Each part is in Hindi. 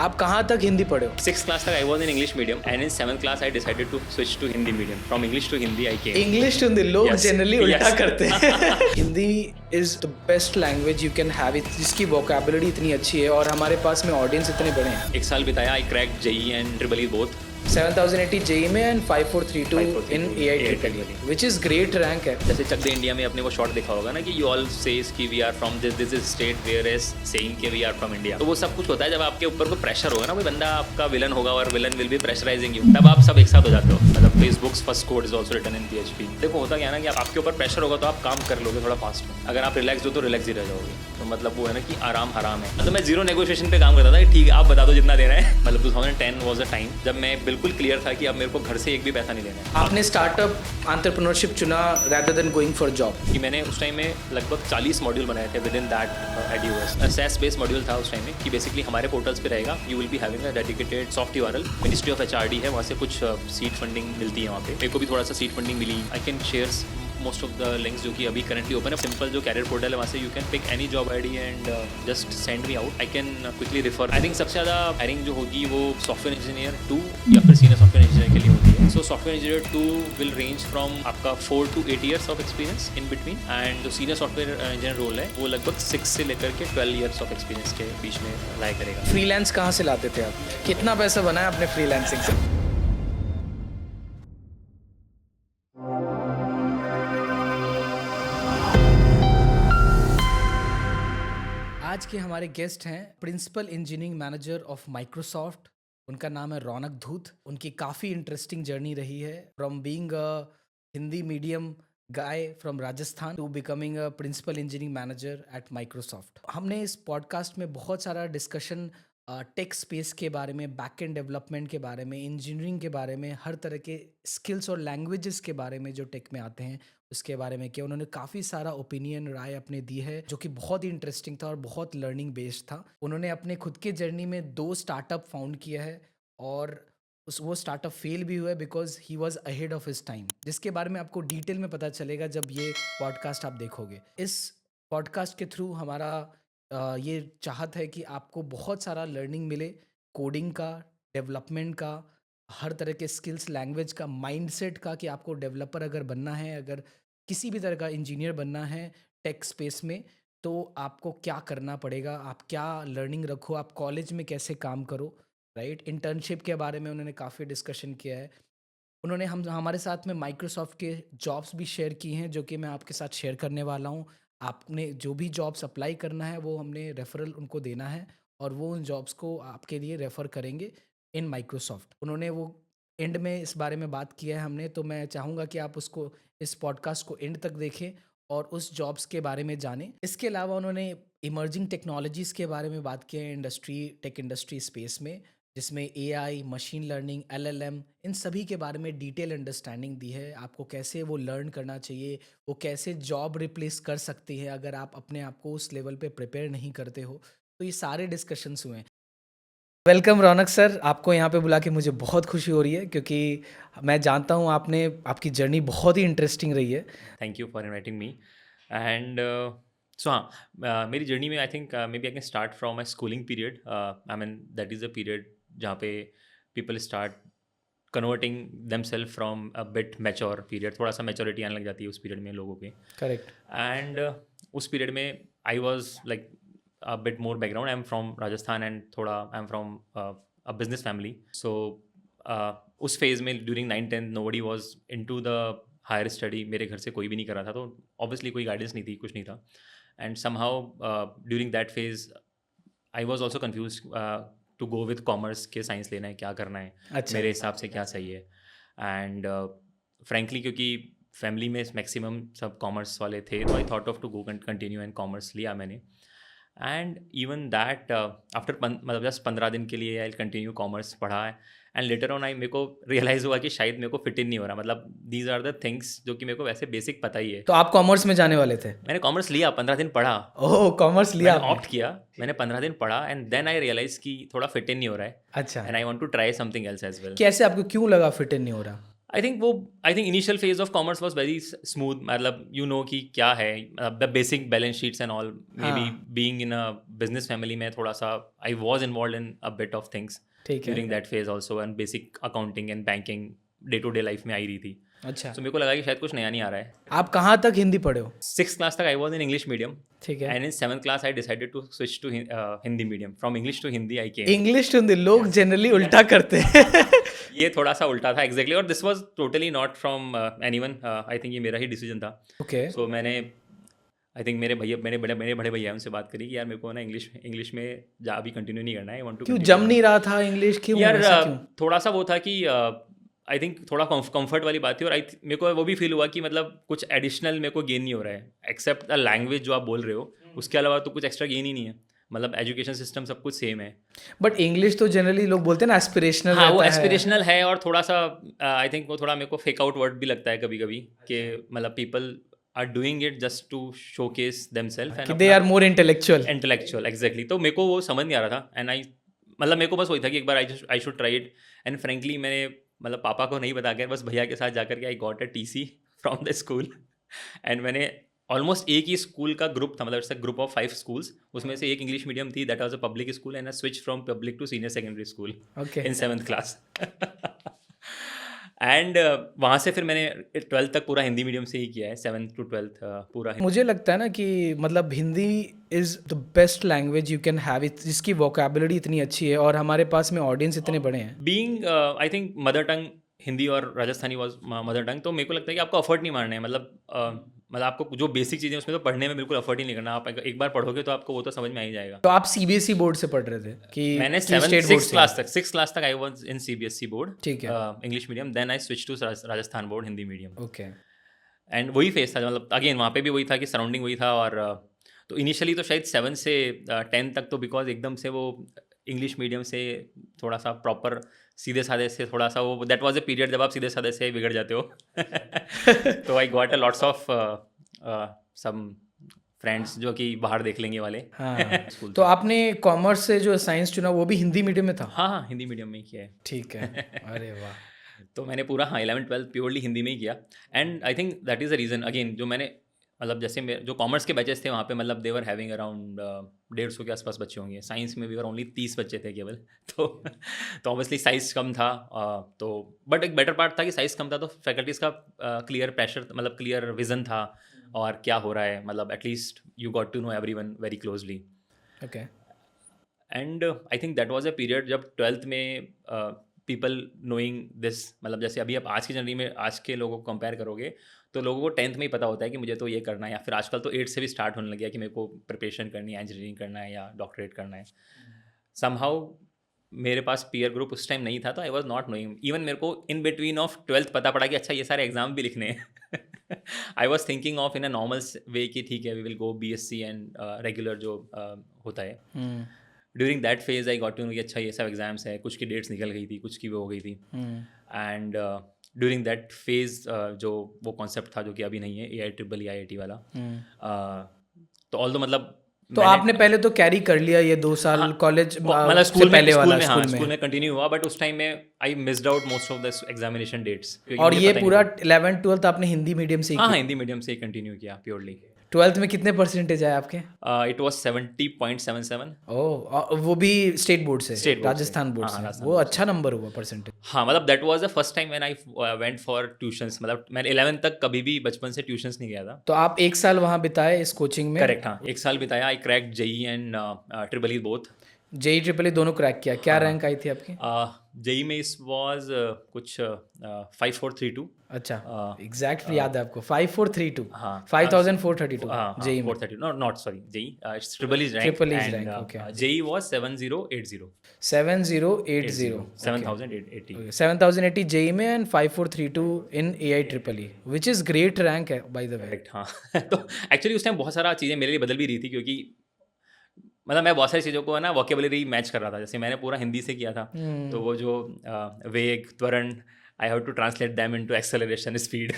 आप कहाँ तक हिंदी पढ़े हो? 6th class तक I was in English medium and in 7th class I decided to switch to Hindi medium. From English to Hindi I came. English to Hindi लोग Yes. जनरली उल्टा Yes. करते हैं। Hindi is the best language you can have, जिसकी वोकैबुलरी इतनी अच्छी है और हमारे पास में ऑडियंस इतने बड़े हैं। 1 साल बिताया, I cracked JEE and Triple E both. 7080 JEE में and 5432 in 5432 AITREE, which is great rank है। जैसे चक दे इंडिया में अपने वो शॉट देखा होगा ना कि यू ऑल सेज कि we are from this is state where is saying कि वी आर फ्रॉम इंडिया। तो वो सब कुछ होता है जब आपके ऊपर कोई प्रेशर होगा ना, कोई बंदा आपका विलन होगा और villain will be pressurising you, तब आप सब एक साथ हो जाते हो। मतलब Facebook's first code is also written in PHP। देखो होता क्या है ना कि आपके ऊपर प्रेशर होगा तो आप काम कर लोगे थोड़ा फास्ट में, अगर आप रिलैक्स हो तो रिलैक्स ही रह जाओगे। तो मतलब वो है ना कि आराम हराम है। तो मैं जीरो नेगोशिएशन पे काम करता था कि ठीक है आप बता दो जितना देना है। मतलब 2010 वाज अ टाइम जब मैं बिल्कुल क्लियर था कि अब मेरे को घर से एक भी पैसा नहीं देना है। आपने स्टार्टअप एंटरप्रेन्योरशिप चुना rather than going for job। कि मैंने उस टाइम में लगभग 40 मॉड्यूल बनाए थे with in that AWS। SaaS based module था उस टाइम में कि बेसिकली हमारे पोर्टल्स पे रहेगा, you will be having a dedicated soft URL। Ministry of HRD है, वहाँ से कुछ सीड फंडिंग मिलती है वहाँ पे। मेरे को भी थोड़ा सा सीड फंडिंग मिली। I can share most of the links जो कि अभी करंटली ओपन है। सिंपल जो कैरियर पोर्टल है वहाँ से you can pick any job ID and just send me out. I can quickly refer. I think सबसे ज़्यादा हायरिंग जो होगी वो सॉफ्टवेयर इंजीनियर 2 या फिर सीनियर सॉफ्टवेयर इंजीनियर के लिए होती है। So software engineer 2 will range from आपका 4 to 8 years of experience in between, and जो सीनियर सॉफ्टवेयर इंजीनियर रोल है वो लगभग 6 से लेकर के 12 years ऑफ एक्सपीरियंस के बीच में लाया करेगा। फ्रीलांस कहाँ से लाते थे आप? कितना पैसा बनाया आपने फ्रीलांसिंग से? आज के हमारे गेस्ट हैं principal engineering manager of Microsoft. उनका नाम है रौनक धूत। उनकी काफ़ी इंटरेस्टिंग जर्नी रही है from being a Hindi medium guy from Rajasthan to becoming a principal engineering manager at Microsoft. हमने इस पॉडकास्ट में बहुत सारा डिस्कशन टेक स्पेस के बारे में, बैक एंड डेवलपमेंट के बारे में, इंजीनियरिंग के बारे में, हर तरह के स्किल्स और लैंग्वेजेस के बारे में जो टेक में आते हैं उसके बारे में किया। उन्होंने काफ़ी सारा ओपिनियन राय अपने दी है जो कि बहुत ही इंटरेस्टिंग था और बहुत लर्निंग बेस्ड था। उन्होंने अपने खुद के जर्नी में 2 स्टार्टअप फाउंड किया है और वो स्टार्टअप फेल भी हुआ है because he was ahead of his time, जिसके बारे में आपको डिटेल में पता चलेगा जब ये पॉडकास्ट आप देखोगे। इस पॉडकास्ट के थ्रू हमारा ये चाहत है कि आपको बहुत सारा लर्निंग मिले, कोडिंग का, डेवलपमेंट का, हर तरह के स्किल्स, लैंग्वेज का, माइंडसेट का, कि आपको डेवलपर अगर बनना है, अगर किसी भी तरह का इंजीनियर बनना है टेक स्पेस में, तो आपको क्या करना पड़ेगा, आप क्या लर्निंग रखो, आप कॉलेज में कैसे काम करो, राइट। इंटर्नशिप के बारे में उन्होंने काफ़ी डिस्कशन किया है। उन्होंने हमारे साथ में माइक्रोसॉफ्ट के जॉब्स भी शेयर की हैं जो कि मैं आपके साथ शेयर करने वाला हूँ। आपने जो भी जॉब्स अप्लाई करना है वो हमने रेफरल उनको देना है और वो उन जॉब्स को आपके लिए रेफ़र करेंगे इन माइक्रोसॉफ्ट। उन्होंने वो एंड में इस बारे में बात किया है हमने, तो मैं चाहूँगा कि आप उसको, इस पॉडकास्ट को एंड तक देखें और उस जॉब्स के बारे में जानें। इसके अलावा उन्होंने इमर्जिंग टेक्नोलॉजीज़ के बारे में बात किया है टेक इंडस्ट्री स्पेस में, जिसमें AI, मशीन लर्निंग, LLM, इन सभी के बारे में डिटेल अंडरस्टैंडिंग दी है। आपको कैसे वो लर्न करना चाहिए, वो कैसे जॉब रिप्लेस कर सकती है अगर आप अपने आप को उस लेवल पे प्रिपेयर नहीं करते हो। तो ये सारे डिस्कशंस हुए हैं। वेलकम रौनक सर, आपको यहाँ पे बुला के मुझे बहुत खुशी हो रही है क्योंकि मैं जानता हूँ आपकी जर्नी बहुत ही इंटरेस्टिंग रही है। Thank you for inviting me. And so हाँ, मेरी जर्नी में I think maybe I can start from my schooling period. I mean that is a period जहाँ पे people start converting themselves from a bit mature period. थोड़ा सा मैच्योरिटी आने लग जाती है उस पीरियड में लोगों के। करेक्ट। एंड उस पीरियड में I was like a bit more background. I'm from Rajasthan and थोड़ा I'm from a business family. So उस फेज़ में during 9-10 nobody was into the higher study. मेरे घर से कोई भी नहीं कर रहा था, तो obviously कोई गाइडेंस नहीं थी, कुछ नहीं था. And somehow during that phase I was also confused to go with commerce के साइंस लेना है, क्या करना है, अच्छा। मेरे हिसाब से क्या सही है. एंड फ्रेंकली क्योंकि फैमिली में मैक्सिमम सब कॉमर्स वाले थे, तो I thought of to go continue and commerce लिया मैंने. एंड इवन दैट आफ्टर मतलब जस्ट 15 दिन के लिए आई कंटिन्यू कॉमर्स पढ़ा है. एंड लेटर ऑन मेरे को रियलाइज़ हुआ कि शायद मेरे को फिट इन नहीं हो रहा. मतलब दीज आर द थिंग्स जो कि मेरे को वैसे बेसिक पता ही है. तो आप कॉमर्स में जाने वाले थे? मैंने कॉमर्स लिया, 15 दिन पढ़ा, ओह, कॉमर्स लिया मैंने आपने? ऑप्ट किया, मैंने 15 दिन पढ़ा एंड देन आई रियलाइज कि थोड़ा फिट इन नहीं हो रहा है अच्छा। And I want to try something else as well. कैसे आपको क्यों लगा फिट इन नहीं हो रहा? I think initial phase of commerce was very smooth, मतलब कि क्या है the basic balance sheets and all. Maybe हाँ, being in a business family में थोड़ा सा I was involve in a bit of things ठीक है। During that phase also, and basic accounting and banking day to day life में आई रही थी। अच्छा, सो मेरे को लगा कि शायद कुछ नया नहीं आ रहा है। आप कहाँ तक हिंदी पढ़े हो? 6th क्लास तक I was in English medium, ठीक है। And in 7th class I decided to switch to Hindi medium. From English to Hindi I came. English to Hindi लोग जनरली उल्टा करते हैं। ये थोड़ा सा उल्टा था एग्जैक्टली, और this was totally not from anyone. I think ये मेरा ही डिसीजन था। ओके। सो मैंने आई थिंक मेरे बड़े भैया उनसे बात करी कि यार मेरे को ना इंग्लिश में जा अभी कंटिन्यू नहीं करना है, आई वांट टू क्यों जम नहीं रहा था इंग्लिश, क्यों यार ऐसा क्यों? थोड़ा सा वो था कि आई थिंक थोड़ा कंफर्ट वाली बात थी, और मेरे को वो भी फील हुआ कि मतलब कुछ एडिशनल मेरे को गेन नहीं हो रहा है एक्सेप्ट द लैंग्वेज जो आप बोल रहे हो, उसके अलावा तो कुछ एक्स्ट्रा गेन ही नहीं है। मतलब एजुकेशन सिस्टम सब कुछ सेम है। बट इंग्लिश तो जनरली लोग बोलते हैं ना एस्पिरेशनल हाँ, वो रहता है। एस्पिरेशनल है, और थोड़ा सा आई थिंक वो थोड़ा मेरे को फेक आउट वर्ड भी लगता है कभी कभी, कि मतलब people are doing it just to showcase themselves कि and they are more intellectual. Intellectual exactly. तो मेरे को वो समझ नहीं आ रहा था, एंड आई मतलब मेरे को बस वही था कि एक बार I should try it. And frankly मैंने मतलब पापा को नहीं बता कर बस भैया के साथ जाकर के I got a TC from the school, and मैंने ऑलमोस्ट एक ही स्कूल का ग्रुप था, मतलब it's a group of 5 schools, उसमें से एक इंग्लिश मीडियम थी, that was a public school, and I switch from public to senior secondary school okay. In 7th class. And वहाँ से फिर मैंने 12th तक पूरा हिंदी मीडियम से ही किया है, 7th to 12th पूरा। मुझे लगता है ना कि मतलब Hindi is the best language you can have, जिसकी वोकेबुलरी इतनी अच्छी है और हमारे पास में ऑडियंस इतने बड़े हैं। Being I think mother tongue Hindi और राजस्थानी वाज मदर टंग, तो मेरे को लगता है कि आपको एफर्ट नहीं मारना है। मतलब आपको जो बेसिक चीज़ें उसमें तो पढ़ने में बिल्कुल एफर्ट ही नहीं करना। आप एक बार पढ़ोगे तो आपको वो तो समझ में आ ही जाएगा। तो आप सीबीएसई बोर्ड से पढ़ रहे थे मैंने कि स्टेट बोर्ड से? 6th क्लास तक I was in CBSE board, ठीक है। English medium, then I switch to Rajasthan board Hindi medium. Okay. And वही फेस था, मतलब अगेन वहाँ पे भी वही था कि सराउंडिंग वही था। और तो इनिशियली तो शायद 7 से 10 तक तो बिकॉज एकदम से वो इंग्लिश मीडियम से थोड़ा सा प्रॉपर सीधे साधे से थोड़ा सा वो दैट वाज अ पीरियड जब आप सीधे साधे से बिगड़ जाते हो। तो I got a lots of some friends जो कि बाहर देख लेंगे वाले। हाँ। स्कूल तो आपने कॉमर्स से जो साइंस चुना वो भी हिंदी मीडियम में था? हाँ हाँ, हिंदी मीडियम में ही किया है। ठीक है। अरे वाह। तो मैंने पूरा 11th-12th प्योरली हिंदी में ही किया। And I think that is the reason again, जो मैंने मतलब जैसे जो कॉमर्स के बैचेस थे वहाँ पे मतलब देवर हैविंग अराउंड 150 के आसपास बच्चे होंगे। साइंस में भी और ओनली 30 बच्चे थे केवल। तो ऑब्वियसली साइज़ कम था। तो बट एक बेटर पार्ट था कि साइज़ कम था तो फैकल्टीज़ का क्लियर प्रेशर, मतलब क्लियर विजन था और क्या हो रहा है, मतलब at least you got to know everyone very closely. Okay. And I think that was a period जब 12th में पीपल नोइंग दिस, मतलब जैसे अभी आप आज की जनरेशन में आज के लोगों को कंपेयर करोगे तो लोगों को 10th में ही पता होता है कि मुझे तो ये करना है, या फिर आजकल तो 8 से भी स्टार्ट होने लग गया कि मेरे को प्रिपरेशन करनी है, इंजीनियरिंग करना है या डॉक्टरेट करना है। समहाउ मेरे पास पीयर ग्रुप उस टाइम नहीं था, तो I was not knowing. Even मेरे को इन बिटवीन ऑफ 12th पता पड़ा कि अच्छा ये सारे एग्जाम भी लिखने हैं। I was thinking of in a normal way कि ठीक है we will go BSc and regular जो होता है। During that phase I got to know कि अच्छा ये सब एग्जाम्स है, कुछ की डेट्स निकल गई थी, कुछ की वो हो गई थी। एंड ड्यूरिंग दैट फेज जो वो कॉन्सेप्ट था जो कि अभी नहीं है, AIEEE वाला। तो ऑल दो मतलब तो आपने पहले तो कैरी कर लिया ये 2 साल कॉलेज मतलब से पहले वाला स्कूल में कंटिन्यू हुआ, बट उस टाइम में I missed out most of the examination dates. और ये पूरा 11 12 आपने हिंदी मीडियम से ही हाँ, हिंदी मीडियम से ही कंटिन्यू किया प्योरली। 12th में कितने परसेंटेज आए आपके? It was 70.77। ओह, वो भी स्टेट बोर्ड से? State board राजस्थान बोर्ड हाँ, से? राजस्थान वो अच्छा नंबर हुआ परसेंटेज। हाँ, मतलब that was the first time when I went for tuitions. मतलब मैंने 11th तक कभी भी बचपन से ट्यूशंस नहीं गया था। तो आप 1 साल वहाँ बिताए इस कोचिंग में? करेक्ट, हाँ, 1 साल बिताया। आई cracked JEE and EEE both. JEE triple दोनों क्रैक किया? क्या रैंक आई थी आपकी? JEE में इस वाज कुछ 5432। अच्छा, एग्जैक्ट याद है आपको? 5432। हाँ, 5432 JEE में। 432 not sorry JEE, it's EE's rank. Triple E's rank, okay. JEE was 7080। 7080 7080। 7080 JEE में and 5432 in AIEEE, which is great rank है बाय द वे। करेक्ट, हाँ। तो एक्चुअली उस टाइम बहुत सारा चीज़ें मेरे लिए बदल भी रही थी, क्योंकि मतलब मैं बहुत सारी चीज़ों को है ना वोकेबुलरी मैच कर रहा था। जैसे मैंने पूरा हिंदी से किया था, तो वो जो वेग, त्वरण, I have to translate them into acceleration, speed.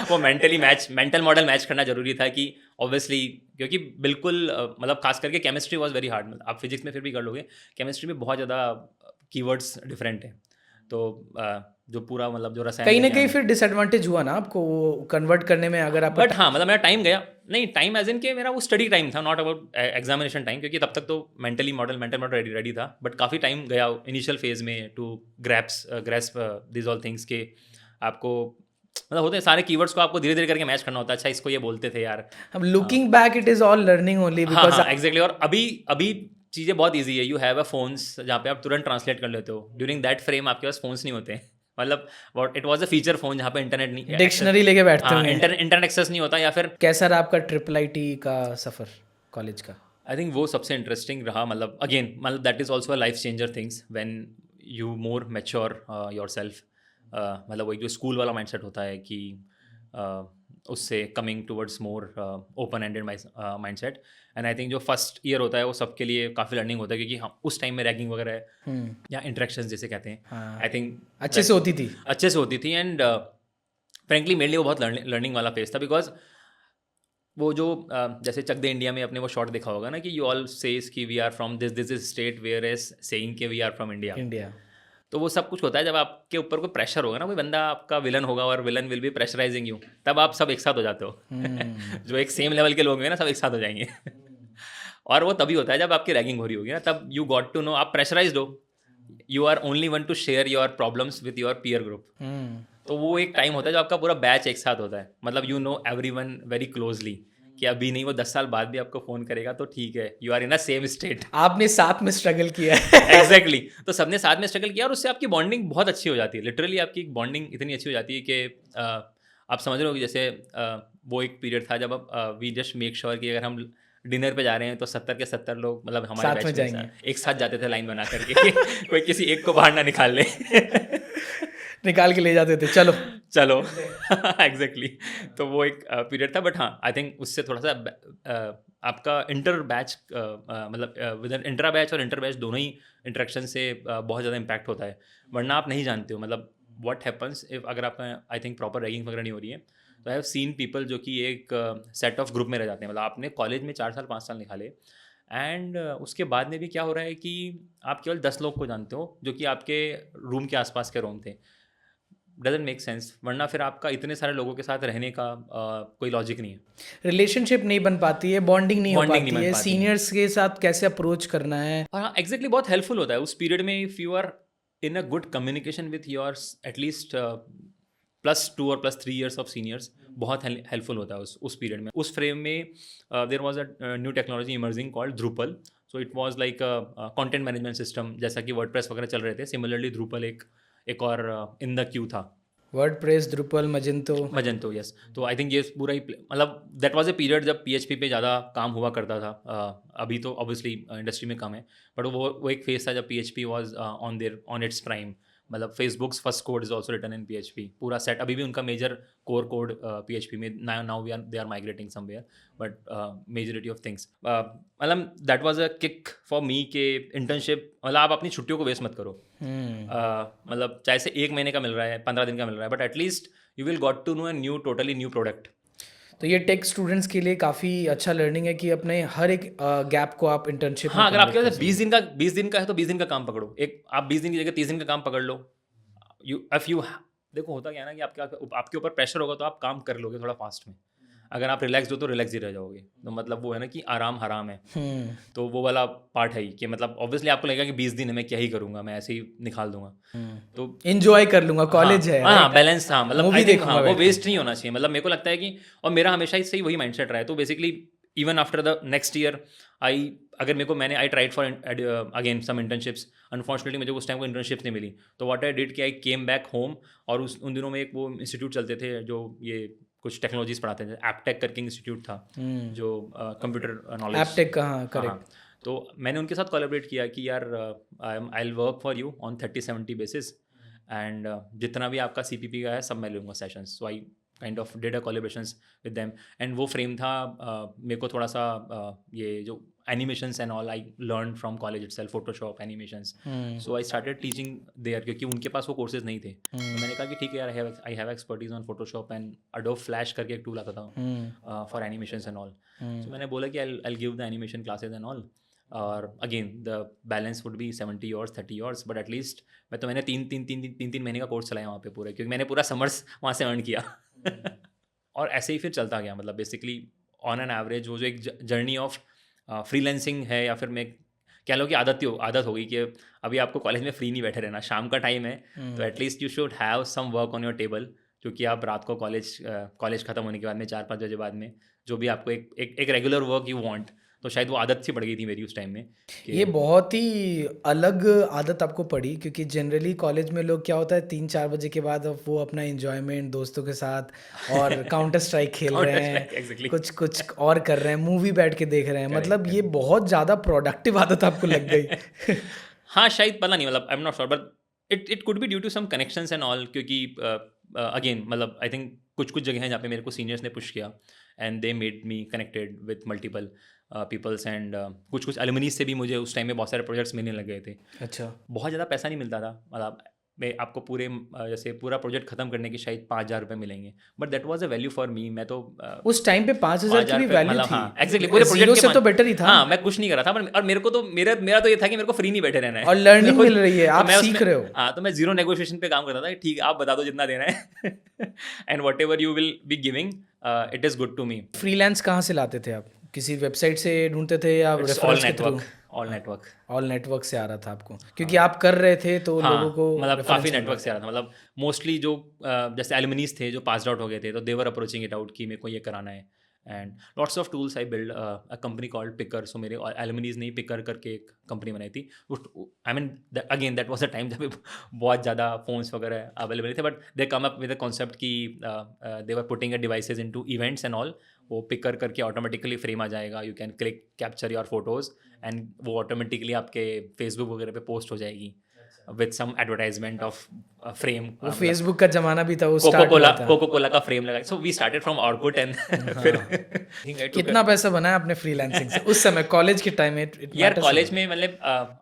वो मेंटल मॉडल मैच करना जरूरी था कि ऑब्वियसली, क्योंकि बिल्कुल मतलब खास करके केमिस्ट्री वाज वेरी हार्ड। आप फिजिक्स में फिर भी कर लोगे, केमिस्ट्री में बहुत ज़्यादा कीवर्ड्स डिफरेंट है। तो जो पूरा मतलब जो रसायन कहीं ना लेके कहीं आना। फिर डिसएडवांटेज हुआ ना आपको वो कन्वर्ट करने में, अगर आप बट हाँ, मतलब मेरा टाइम गया, नहीं टाइम एज इन के मेरा वो स्टडी टाइम था, नॉट अबाउट एग्जामिनेशन टाइम, क्योंकि तब तक तो मेंटल मॉडल रेडी रेडी था, बट काफ़ी टाइम गया इनिशियल फेज में to grasp this all things के आपको मतलब होते हैं सारे कीवर्ड्स को आपको धीरे धीरे करके मैच करना होता है। अच्छा इसको ये बोलते थे यार। हम looking back it is all learning only हाँ बिकॉज हाँ एग्जैक्टली। और अभी अभी चीज़ें बहुत ईजी है, यू हैव अ फोन्स जहाँ पे आप तुरंत ट्रांसलेट कर लेते हो। ड्यूरिंग दैट फ्रेम आपके पास फोन्स नहीं होते मतलब what it was a feature phone जहाँ पे इंटरनेट नहीं डिक्शनरी लेके बैठते हाँ होंगे। इंटरनेट एक्सेस नहीं होता। या फिर कैसा रहा आपका ट्रिपल आईटी का सफर कॉलेज का? आई थिंक वो सबसे इंटरेस्टिंग रहा। मतलब अगेन मतलब that is also a life changer things when you more mature your self. मतलब वही जो स्कूल वाला माइंडसेट होता है कि उससे coming towards more open ended mindset. And I think जो फर्स्ट ईयर होता है वो सबके लिए काफ़ी लर्निंग होता है, क्योंकि हाँ उस टाइम में रैगिंग वगैरह है या इंटरेक्शंस जैसे कहते हैं, हाँ, आई थिंक अच्छे से होती थी। अच्छे से होती थी। एंड फ्रेंकली मेरे लिए वो बहुत लर्निंग वाला फेज था, बिकॉज वो जो जैसे चक दे इंडिया में अपने वो शॉट देखा होगा ना कि यू ऑल सेज कि we are from this is state where as saying के we are from India. India तो वो सब कुछ होता है जब आपके ऊपर कोई प्रेशर होगा ना, कोई बंदा आपका विलन होगा और villain will be pressurising you, तब आप सब एक साथ हो जाते हो जो एक सेम लेवल के लोग हैं ना सब एक साथ हो जाएंगे और वो तभी होता है जब आपकी रैगिंग हो रही होगी ना, तब यू गॉट टू नो आप प्रेशराइज्ड हो, you are only one to share your problems with your peer group. तो वो एक टाइम होता है जो आपका पूरा बैच एक साथ होता है, मतलब you know everyone very closely कि अभी नहीं वो 10 साल बाद भी आपको फ़ोन करेगा तो ठीक है, you are in a same state. आपने साथ में स्ट्रगल किया है। एग्जैक्टली तो सबने साथ में स्ट्रगल किया और उससे आपकी बॉन्डिंग बहुत अच्छी हो जाती है। लिटरली आपकी बॉन्डिंग इतनी अच्छी हो जाती है कि आप समझ रहे हो कि जैसे वो एक पीरियड था जब अब वी जस्ट मेक श्योर कि अगर हम डिनर पे जा रहे हैं तो 70 के 70 लोग मतलब हमारे साथ बैच में में जाएंगे। एक साथ जाते थे लाइन बना करके कि कोई किसी एक को बाहर ना निकाल ले निकाल के ले जाते थे, चलो चलो एग्जैक्टली तो वो एक पीरियड था। बट हाँ आई थिंक उससे थोड़ा सा आपका इंटर बैच मतलब विद इंट्रा बैच और इंटर बैच दोनों ही इंटरेक्शन से बहुत ज़्यादा इम्पैक्ट होता है, वरना आप नहीं जानते हो मतलब व्हाट हैपन्स इफ अगर आपका आई थिंक प्रॉपर रैगिंग वगैरह नहीं हो रही है। तो आई हैव सीन पीपल जो कि एक सेट ऑफ ग्रुप में रह जाते हैं, मतलब आपने कॉलेज में 4 साल 5 साल निकाले एंड उसके बाद में भी क्या हो रहा है कि आप केवल 10 लोग को जानते हो जो कि आपके रूम के आसपास के रूम थे। डजंट मेक सेंस, वरना फिर आपका इतने सारे लोगों के साथ रहने का कोई लॉजिक नहीं है। रिलेशनशिप नहीं बन पाती है, बॉन्डिंग नहीं हो Bonding नहीं पाती बन है, पाती है। सीनियर्स के साथ कैसे अप्रोच करना है। और हाँ एग्जैक्टली बहुत हेल्पफुल होता है उस पीरियड में if you are in a good communication with your at least +2 और +3 ईयर्स ऑफ सीनियर्स, बहुत हेल्पफुल होता है उस पीरियड में। उस फ्रेम में there was a new technology emerging called Drupal. So it was like content management system, जैसा कि वर्डप्रेस वगैरह चल रहे थे, सिमिलरली ध्रुपल एक और इन द क्यू था। WordPress, Drupal, Magento yes. तो आई थिंक ये पूरा ही मतलब दैट वाज ए पीरियड जब पीएचपी पे ज़्यादा काम हुआ करता था। अभी तो ऑब्वियसली इंडस्ट्री में कम है, बट वो एक फेज था जब PHP was on its prime. मतलब Facebook's first code is also written in PHP, पूरा सेट अभी भी उनका मेजर कोर कोड पीएचपी में now they are migrating somewhere, but majority of things मतलब that was a kick for me के इंटर्नशिप मतलब आप अपनी छुट्टियों को वेस्ट मत करो। मतलब चाहे से 1 महीने का मिल रहा है 15 दिन का मिल रहा है, but at least you will got to know a totally new product. तो ये टेक स्टूडेंट्स के लिए काफ़ी अच्छा लर्निंग है कि अपने हर एक गैप को आप इंटर्नशिप हाँ में अगर आपके convert पास कर 20 दिन का है तो 20 दिन का काम पकड़ो। एक आप 20 दिन की जगह 30 दिन का काम पकड़ लो। यू देखो होता क्या है ना कि आपके ऊपर प्रेशर होगा तो आप काम कर लोगे थोड़ा फास्ट में। अगर आप रिलैक्स हो तो रिलैक्स ही रह जाओगे। तो मतलब वो है ना कि आराम हराम है। तो वो वाला पार्ट है ही कि मतलब ऑब्वियसली आपको लगेगा कि 20 दिन है मैं क्या ही करूँगा, मैं ऐसे ही निकाल दूंगा। तो इंजॉय कर लूंगा, कॉलेज है, हाँ right? बैलेंस, हाँ मतलब मूवी आई थिंक देखूंगा हाँ वो बैठ के। वेस्ट नहीं होना चाहिए। मतलब मेरे को लगता है कि और मेरा हमेशा से ही वही माइंडसेट रहा है। तो basically even after the next year अगर मेरे को I tried for again some internships, unfortunately मुझे उस टाइम को इंटर्नशिप नहीं मिली। तो व्हाट आई डिड कि आई केम बैक होम और उन दिनों में एक वो इंस्टीट्यूट चलते थे जो ये कुछ टेक्नोलॉजीज पढ़ाते थे, एपटेक करके इंस्टीट्यूट था जो कंप्यूटर नॉलेज एपटेक का, हाँ करेक्ट। तो मैंने उनके साथ कोलैबोरेट किया कि यार I will work for you on 30-70 basis and जितना भी आपका CPP का है सब मैं लूँगा sessions. So I kind of did a collaborations with them and वो फ्रेम था मेरे को थोड़ा सा ये जो animations and all I learn from college itself, photoshop animations. So I started teaching there क्योंकि उनके पास वो कोर्सेज नहीं थे। तो मैंने कहा कि ठीक है यार I have expertise on Photoshop and Adobe Flash करके एक टूल आता था for animations and all. So मैंने बोला कि I give the animation classes and all. और again the balance would be 70 yours 30 yours, but at least मैंने तीन महीने का कोर्स चलाया वहाँ पे पूरा, क्योंकि मैंने पूरा समर्स वहाँ से अर्न किया। और ऐसे ही फिर चलता गया, मतलब बेसिकली ऑन एन एवरेज वो जो एक जर्नी ऑफ फ्रीलांसिंग है, या फिर मैं कह लो कि आदत हो गई कि अभी आपको कॉलेज में फ्री नहीं बैठे रहना, शाम का टाइम है तो at least you should have some work on your table, क्योंकि आप रात को कॉलेज ख़त्म होने के बाद में 4-5 बजे बाद में जो भी आपको एक रेगुलर वर्क यू वांट, तो शायद वो आदत सी पड़ गई थी मेरी उस टाइम में ये कि बहुत ही अलग आदत आपको पड़ी, क्योंकि जनरली कॉलेज में लोग क्या होता है 3-4 बजे के बाद अब वो अपना एंजॉयमेंट दोस्तों के साथ और काउंटर स्ट्राइक खेल रहे हैं, एग्जैक्टली। कुछ कुछ और कर रहे हैं, मूवी बैठ के देख रहे हैं, करेक्ट मतलब ये करेक्ट। बहुत ज़्यादा प्रोडक्टिव आदत आपको लग गई। हाँ, शायद पता नहीं, मतलब I am not sure, but it could be due to some connections and all, क्योंकि अगेन मतलब आई थिंक कुछ जगह हैं जहाँ पे मेरे को सीनियर्स ने पुश किया and they made me connected with multiple peoples, and कुछ एलुमनीज से भी मुझे उस टाइम में बहुत सारे प्रोजेक्ट्स मिलने लग गए थे। अच्छा। बहुत ज़्यादा पैसा नहीं मिलता था, मतलब मैं आपको जैसे पूरा प्रोजेक्ट खत्म करने के शायद 5,000 रुपये मिलेंगे, but that was a value for me. मैं तो उस टाइम पे 5,000 की 5,000 भी रुपये वैल्यू मतलब, थी। हाँ एग्जैक्टली, पूरे जीरो प्रोजेक्ट के से तो बेटर ही था। हाँ, मैं कुछ नहीं कर रहा था, और मेरे को तो मेरा तो ये था कि मेरे को फ्री नहीं बैठे रहना है और लर्निंग तो मिल रही है, तो आप मैं सीख उसमें, रहे हो। हाँ, तो मैं जीरो नेगोशिएशन पे काम करता था कि ठीक है, आप बता दो जितना देना है and whatever you will be giving, it is good to me. Freelance कहाँ से लाते थे आप? किसी वेबसाइट से ढूंढते थे या इट्स ऑल रेफरेंस के through? Network, all network. All network से आ रहा था आपको, क्योंकि आप कर रहे थे तो लोगों को हाँ, मतलब काफ़ी रेफरेंस मिल नेटवर्क रहा से आ रहा था, मतलब मोस्टली जो जैसे एलुमनीज थे जो पास आउट हो गए थे, तो देवर अप्रोचिंग इट आउट कि मेरे को ये कराना है, and lots of tools I build a company called Picker. So मेरे एलुमनीज ने पिकर करके एक कंपनी बनाई थी। I mean again that was a time जब बहुत ज़्यादा फोन्स वगैरह अवेलेबल थे, but they come up with the concept कि they were putting a devices into events and all. वो पिकर करके ऑटोमेटिकली फ्रेम आ जाएगा, you can click capture your photos and वो ऑटोमेटिकली आपके फेसबुक वगैरह पे पोस्ट हो जाएगी with some advertisement of frame, वो मतलब फेसबुक का जमाना भी था, वो कोको स्टार्ट कोला हुआ था। कोको कोला का फ्रेम लगा। So we started from Orkut and फिर हाँ। I think I took कितना पैसा बनाया आपने फ्रीलांसिंग से उस समय कॉलेज के टाइम में? इट यार मैटर्स। कॉलेज में मतलब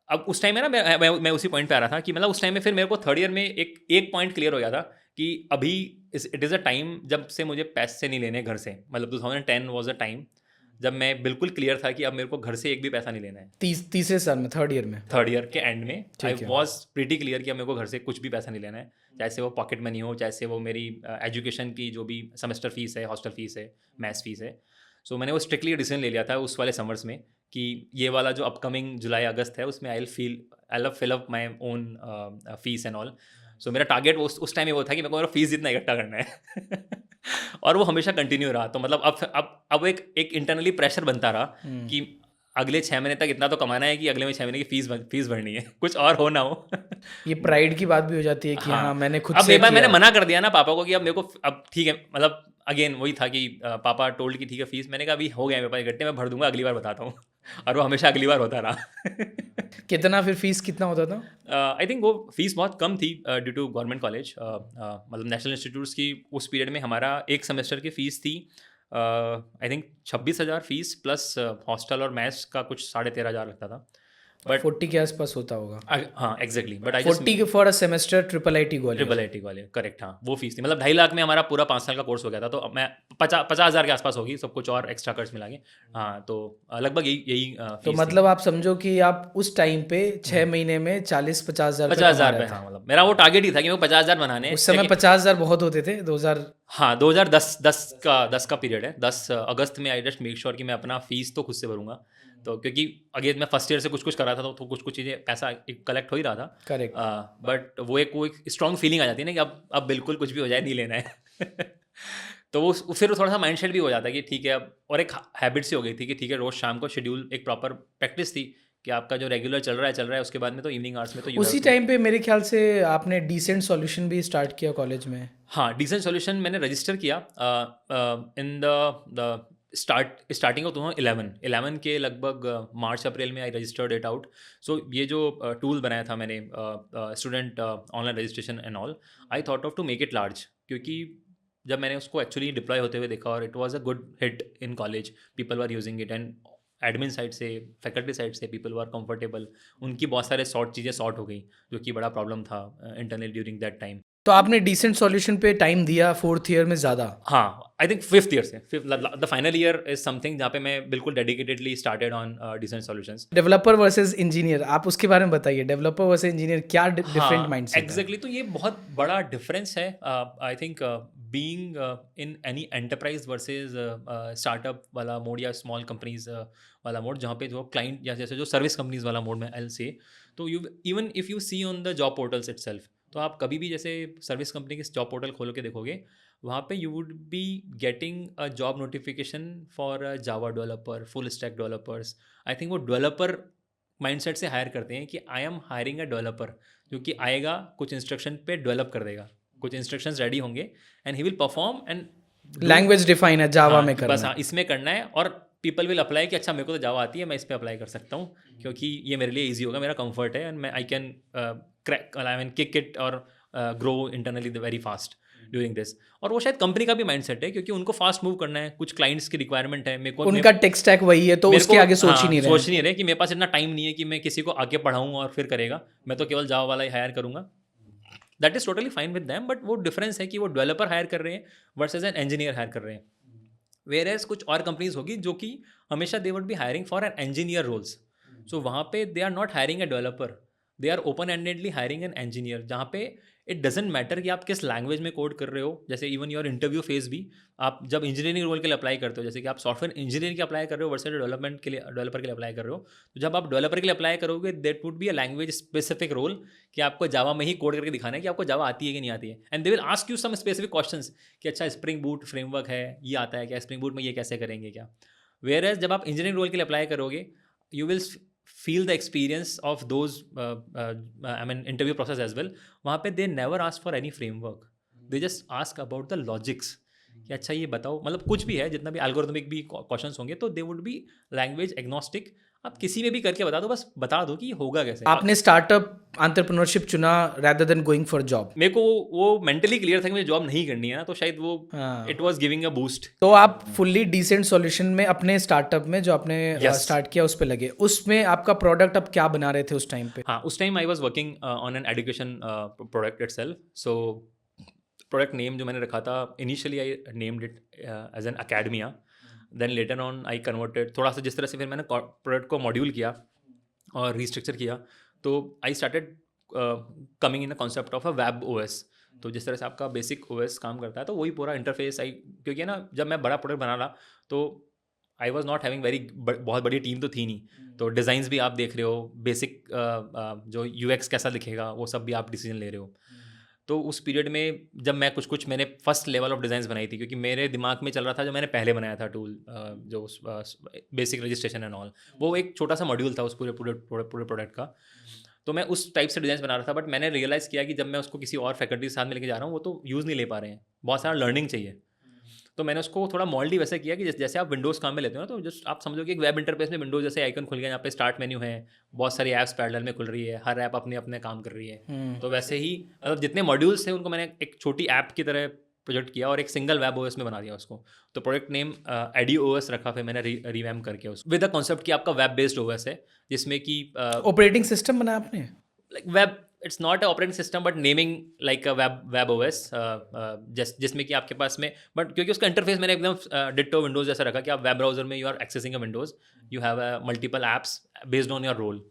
अब उस टाइम में ना मैं उसी पॉइंट पे आ रहा था कि मतलब उस टाइम में फिर मेरे को थर्ड ईयर में एक पॉइंट क्लियर हो गया था कि अभी इट इज़ अ टाइम जब से मुझे पैसे नहीं लेने घर से, मतलब 2010 वाज अ टाइम जब मैं बिल्कुल क्लियर था कि अब मेरे को घर से एक भी पैसा नहीं लेना है। तीसरे साल में, थर्ड ईयर में? थर्ड ईयर के एंड में आई ठीक है। वॉज प्रीटी क्लियर कि अब मेरे को घर से कुछ भी पैसा नहीं लेना है, चाहे से वो पॉकेट मनी हो, चाहे से वो मेरी एजुकेशन की जो भी सेमेस्टर फीस है, हॉस्टल फीस है, मैथ्स फीस है। सो मैंने वो स्ट्रिक्टली डिसीजन ले लिया था उस वाले समर्स में कि ये वाला जो अपकमिंग जुलाई अगस्त है उसमें I will fill up my own fees and all. So मेरा टारगेट उस टाइम ये वो था कि मेरे को मेरा फीस जितना इकट्ठा करना है और वो हमेशा कंटिन्यू रहा। तो मतलब अब एक इंटरनली प्रेशर बनता रहा कि अगले 6 महीने तक इतना तो कमाना है कि अगले में 6 महीने की फीस भरनी है, कुछ और हो ना हो ये प्राइड की बात भी हो जाती है कि हाँ मैंने खुद अब से एक बार मैंने किया। मना कर दिया ना पापा को कि अब मेरे को अब ठीक है, मतलब अगेन वही था कि पापा टोल्ड कि ठीक है फीस, मैंने कहा अभी हो गया मेरे पास इकट्ठे, मैं भर दूंगा, अगली बार बताता हूँ और वो हमेशा अगली बार होता रहा कितना फिर फीस कितना होता था? आई थिंक वो फीस बहुत कम थी ड्यू टू गवर्नमेंट कॉलेज, मतलब नेशनल इंस्टीट्यूट्स की उस पीरियड में हमारा एक सेमेस्टर की फ़ीस थी I think 26,000 fees plus hostel और मैथ्स का कुछ 13,500 लगता था, बट 40 के आसपास होता होगा। हाँ exactly, but I 40 for a semester triple IT Gwalior. Triple I T वाले करेक्ट, हाँ वो फीस थी, मतलब 2.5 लाख में हमारा पूरा 5 साल का कोर्स हो गया था। तो अब मैं 50,000 के आसपास होगी, सब कुछ और एक्स्ट्रा खर्च मिला के। हाँ तो लगभग यही तो मतलब आप समझो कि आप उस टाइम पे 6 महीने में 40-50 हज़ार 50,000 रुपये, हाँ मतलब मेरा वो टारगेट ही था कि मेरे को 50,000 बनाने हैं। उस समय 50,000 बहुत होते थे 2000। हाँ 2010 का पीरियड है, 10 अगस्त में आई जस्ट मेक श्योर कि मैं अपना फीस तो खुद से भरूंगा। तो क्योंकि अगेन मैं फर्स्ट ईयर से कुछ करा था तो कुछ चीज़ें पैसा कलेक्ट हो ही रहा था। करेक्ट। बट वो एक स्ट्रॉन्ग फीलिंग आ जाती है ना कि अब बिल्कुल कुछ भी हो जाए नहीं लेना है तो वो फिर थोड़ा सा माइंड सेट भी हो जाता है कि ठीक है अब, और एक हैबिट सी हो गई थी कि ठीक है रोज़ शाम को शेड्यूल, एक प्रॉपर प्रैक्टिस थी कि आपका जो रेगुलर चल रहा है, उसके बाद में तो इवनिंग आवर्स में तो उसी टाइम पे मेरे ख्याल से आपने डिसेंट सॉल्यूशन भी स्टार्ट किया कॉलेज में। हाँ डिसेंट सॉल्यूशन मैंने रजिस्टर किया इन द स्टार्टिंग ऑफ 2011 के लगभग मार्च अप्रैल में I registered it out. So ये जो टूल बनाया था मैंने student online registration and all, I thought of to make it large, क्योंकि जब मैंने उसको एक्चुअली डिप्लॉय होते हुए देखा और it was a good hit in college, people were using it and admin side से, फैकल्टी साइड से पीपल वर कंफर्टेबल, उनकी बहुत सारे चीज़ें सॉर्ट हो गई जो कि बड़ा प्रॉब्लम था इंटरनल ड्यूरिंग दैट टाइम। तो आपने डिसेंट सॉल्यूशन पे टाइम दिया 4th ईयर में ज़्यादा। हाँ, आई थिंक 5th ईयर से the final year is something जहाँ पे मैं बिल्कुल dedicatedly started on decent solutions. Developer versus engineer, आप उसके बारे में बताइए। डेवलपर वर्सेस इंजीनियर क्या डिफरेंट हाँ, माइंडसेट है? एग्जैक्टली, तो ये बहुत बड़ा डिफरेंस है। I think being in any enterprise versus startup वाला मोड या स्मॉल कंपनीज वाला मोड, जहाँ पे जो क्लाइंट या जैसे जो सर्विस कंपनीज वाला मोड में आई से, तो you even if you see on the job portals itself, तो आप कभी भी जैसे सर्विस कंपनी के जॉब पोर्टल खोल के देखोगे, वहाँ पे you would be getting a job notification for Java developer, full stack developers. I think वो डेवलपर माइंडसेट से हायर करते हैं कि I am hiring a developer, जो कि आएगा कुछ इंस्ट्रक्शन पे डेवलप कर देगा, कुछ इंस्ट्रक्शंस रेडी होंगे and he will perform and language define है, जावा हाँ, में कि बस करना हाँ है। इसमें करना है, और पीपल विल अप्लाई कि अच्छा मेरे को तो जावा आती है, मैं इस पर अप्लाई कर सकता हूँ क्योंकि ये मेरे लिए ईजी होगा, मेरा कंफर्ट है एंड मैं I can crack, I mean kick it और grow internally very fast during this. और वो शायद कंपनी का भी माइंडसेट है क्योंकि उनको फास्ट मूव करना है, कुछ क्लाइंट्स की रिक्वायरमेंट है, मेरे को उनका टेक स्टैक वही है, तो मेरे उसके को आगे सोच ही हाँ, नहीं रहे सोच हैं। नहीं रहे कि मेरे पास इतना टाइम नहीं है कि मैं किसी को आगे पढ़ाऊँ और फिर करेगा, मैं तो केवल जावा वाला ही हायर करूँगा। That is totally fine with them, but वो डिफरेंस है कि वो डेवलपर हायर कर रहे हैं वर्सेज एन इंजीनियर हायर कर रहे हैं। वेयर एज कुछ और कंपनीज होगी जो कि हमेशा they would be hiring for an engineer roles, so वहाँ पे they are not hiring a developer, they are open endedly hiring an engineer, जहाँ पे इट डजेंट मैटर कि आप किस लैंग्वेज में कोड कर रहे हो। जैसे इवन योर इंटरव्यू फेज भी, आप जब इंजीनियरिंग रोल के लिए अप्लाई करते हो, जैसे कि आप सॉफ्टवेयर इंजीनियर के अप्लाई कर रहे हो वर्सेज डेवलपमेंट के लिए, डेवलपर के लिए अप्लाई कर रहे हो, तो जब आप डेवलपर के लिए अप्लाई करोगे that would be a language specific role, कि आपको जावा में ही कोड करके दिखाना है कि आपको जावा आती है कि नहीं आती है, and they will ask you some specific questions कि अच्छा स्प्रिंग बूट फ्रेमवर्क है, ये आता है क्या, स्प्रिंग बूट में ये कैसे करेंगे क्या। वेयर एज जब आप इंजीनियरिंग रोल के लिए अप्लाई करोगे, you will feel the experience of those I mean interview process as well, वहाँ पे they never ask for any framework, they just ask about the logics कि अच्छा ये बताओ, मतलब कुछ भी है, जितना भी एल्गोरिथमिक भी क्वेश्चंस होंगे तो दे वुड बी लैंग्वेज एग्नोस्टिक, आप किसी में भी करके बता दो, बस बता दो कि ये होगा कैसे। आपने स्टार्टअप एंटरप्रेन्योरशिप चुना rather than going for job. मेरे को वो मेंटली क्लियर था कि मुझे जॉब नहीं करनी है ना, तो शायद वो हाँ। It was giving a boost. तो आप फुल्ली डिसेंट सॉल्यूशन में अपने स्टार्टअप में जो आपने Yes. स्टार्ट किया उस पे लगे। उसमें आपका प्रोडक्ट आप क्या बना रहे थे उस टाइम पे? हाँ, उस टाइम I was working on an education product itself, so product name जो मैंने रखा था, initially I named it as an academia, then later on I converted थोड़ा सा, जिस तरह से फिर मैंने प्रोडक्ट को मॉड्यूल किया और रीस्ट्रक्चर किया, तो I started coming in the concept of a web OS. तो जिस तरह से आपका बेसिक ओएस काम करता है, तो वही पूरा इंटरफेस आई, क्योंकि ना जब मैं बड़ा प्रोडक्ट बना रहा, तो I was not having very, बहुत बड़ी टीम तो थी नहीं, तो डिज़ाइंस भी आप देख रहे हो, बेसिक जो यूएक्स कैसा दिखेगा वो सब भी आप डिसीजन ले रहे हो। तो उस पीरियड में जब मैं कुछ मैंने फर्स्ट लेवल ऑफ डिज़ाइंस बनाई थी, क्योंकि मेरे दिमाग में चल रहा था जो मैंने पहले बनाया था टूल, जो बेसिक रजिस्ट्रेशन एंड ऑल, वो एक छोटा सा मॉड्यूल था उस पूरे प्रोडक्ट का, तो मैं उस टाइप से डिज़ाइन बना रहा था। बट मैंने रियलाइज़ किया कि जब मैं उसको किसी और फैकल्टी के साथ में लेके जा रहा हूँ, वो तो यूज़ नहीं ले पा रहे हैं, बहुत सारा लर्निंग चाहिए। तो मैंने उसको थोड़ा मॉल्ड ही वैसे किया कि जैसे आप विंडोज़ काम में लेते हो ना, तो जस्ट आप समझो कि एक वेब इंटरफेस में विंडोज़ जैसे आइकन खुल गया, यहाँ पे स्टार्ट मेन्यू है, बहुत सारी ऐप्स पैरेलल में खुल रही है, हर ऐप अपने अपने काम कर रही है। तो वैसे ही मतलब जितने मॉड्यूल्स थे उनको मैंने एक छोटी ऐप की तरह प्रोजेक्ट किया और एक सिंगल वेब ओएस में बना दिया उसको। तो प्रोडक्ट नेम एडी ओएस रखा, फिर मैंने रिवैम्प करके उसको विद द कॉन्सेप्ट कि आपका वेब बेस्ड ओएस है, जिसमें कि ऑपरेटिंग सिस्टम बनाया आपने? Like web, it's not a operating system but naming like a web OS, जिसमें कि आपके पास में, बट क्योंकि उसका इंटरफेस मैंने एकदम डिट्टो विंडोज़ जैसा रखा कि आप वेब ब्राउजर में you are accessing a Windows, you have multiple apps based on your role.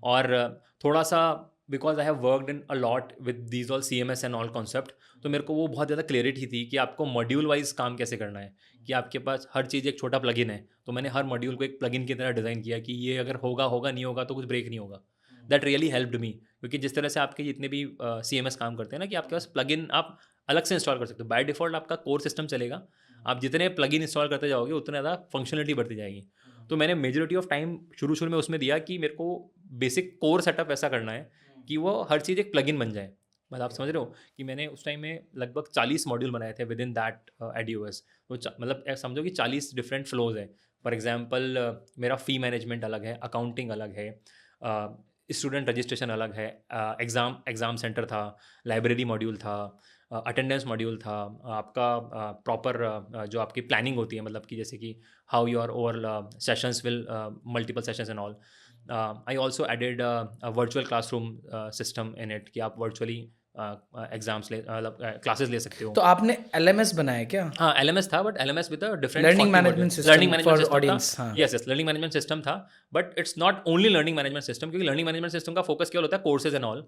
और थोड़ा सा because I have worked in a lot with these all CMS and all concept, तो मेरे को वो बहुत ज़्यादा क्लियरिटी थी कि आपको मॉड्यूल वाइज काम कैसे करना है, कि आपके पास हर चीज़ एक छोटा प्लगइन है, तो मैंने हर मॉड्यूल को एक प्लगइन की तरह डिज़ाइन किया कि ये अगर होगा होगा, नहीं होगा तो कुछ ब्रेक नहीं होगा। दैट रियली हेल्प्ड मी, क्योंकि जिस तरह से आपके जितने भी CMS काम करते हैं ना, कि आपके पास प्लगइन आप अलग से इंस्टॉल कर सकते हो, बाय डिफ़ॉल्ट आपका कोर सिस्टम चलेगा, आप जितने प्लगइन इंस्टॉल करते जाओगे उतने ज़्यादा फंक्शनलिटी बढ़ती जाएगी। तो मैंने मेजॉरिटी ऑफ टाइम शुरू में उसमें दिया कि मेरे को बेसिक कोर सेटअप ऐसा करना है कि वो हर चीज़ एक प्लगइन बन जाए। मतलब आप समझ रहे हो कि मैंने उस टाइम में लगभग 40 मॉड्यूल बनाए थे विद इन दैट एडीओएस। तो मतलब समझो कि 40 डिफरेंट फ्लोज है। फॉर एग्जांपल मेरा फ़ी मैनेजमेंट अलग है, अकाउंटिंग अलग है, स्टूडेंट रजिस्ट्रेशन अलग है, एग्ज़ाम सेंटर था, लाइब्रेरी मॉड्यूल था, अटेंडेंस मॉड्यूल था, आपका प्रॉपर जो आपकी प्लानिंग होती है, मतलब कि जैसे कि how your over sessions will multiple sessions and all. I also added virtual classroom system in it, कि आप वर्चुअली एग्जाम्स ले मतलब क्लासेस ले सकते हो। तो आपने एलएमएस बनाया क्या? हाँ, एलएमएस था, but LMS with a different learning 40 management module. System learning management for system था। ऑडियंस, हाँ। Yes, yes, learning management system था, but it's not only learning management system, क्योंकि लर्निंग मैनेजमेंट सिस्टम का फोकस केवल होता है courses and all.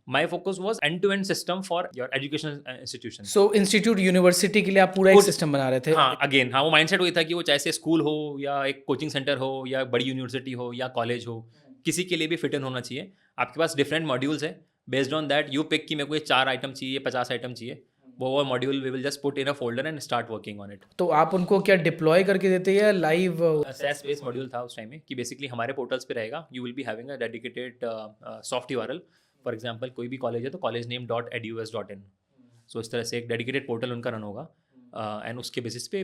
My focus was end to end system for your educational institutions. So institute university के लिए आप पूरा एक सिस्टम बना रहे थे? हाँ, अगेन हाँ, वो माइंडसेट वही था कि वो चाहे से स्कूल हो या एक कोचिंग सेंटर हो या बड़ी यूनिवर्सिटी हो या कॉलेज हो, किसी के लिए भी फिट इन होना चाहिए। आपके पास डिफरेंट मॉड्यूल्स है, based on that you pick कि मेरे को ये 4 आइटम चाहिए, 50 आइटम चाहिए, वो module we will just put in a folder and start working on it. तो आप उनको क्या डिप्लॉय करके देते हैं या लाइव? SaaS बेस्ड मॉड्यूल था उस टाइम में, कि बेसिकली हमारे पोर्टल्स पे रहेगा, you will be having a dedicated soft URL। For example कोई भी कॉलेज है तो कॉलेज नेम .edus.in, सो इस तरह से एक डेडिकेटेड पोर्टल उनका रन होगा। एंड उसके बेसिस पे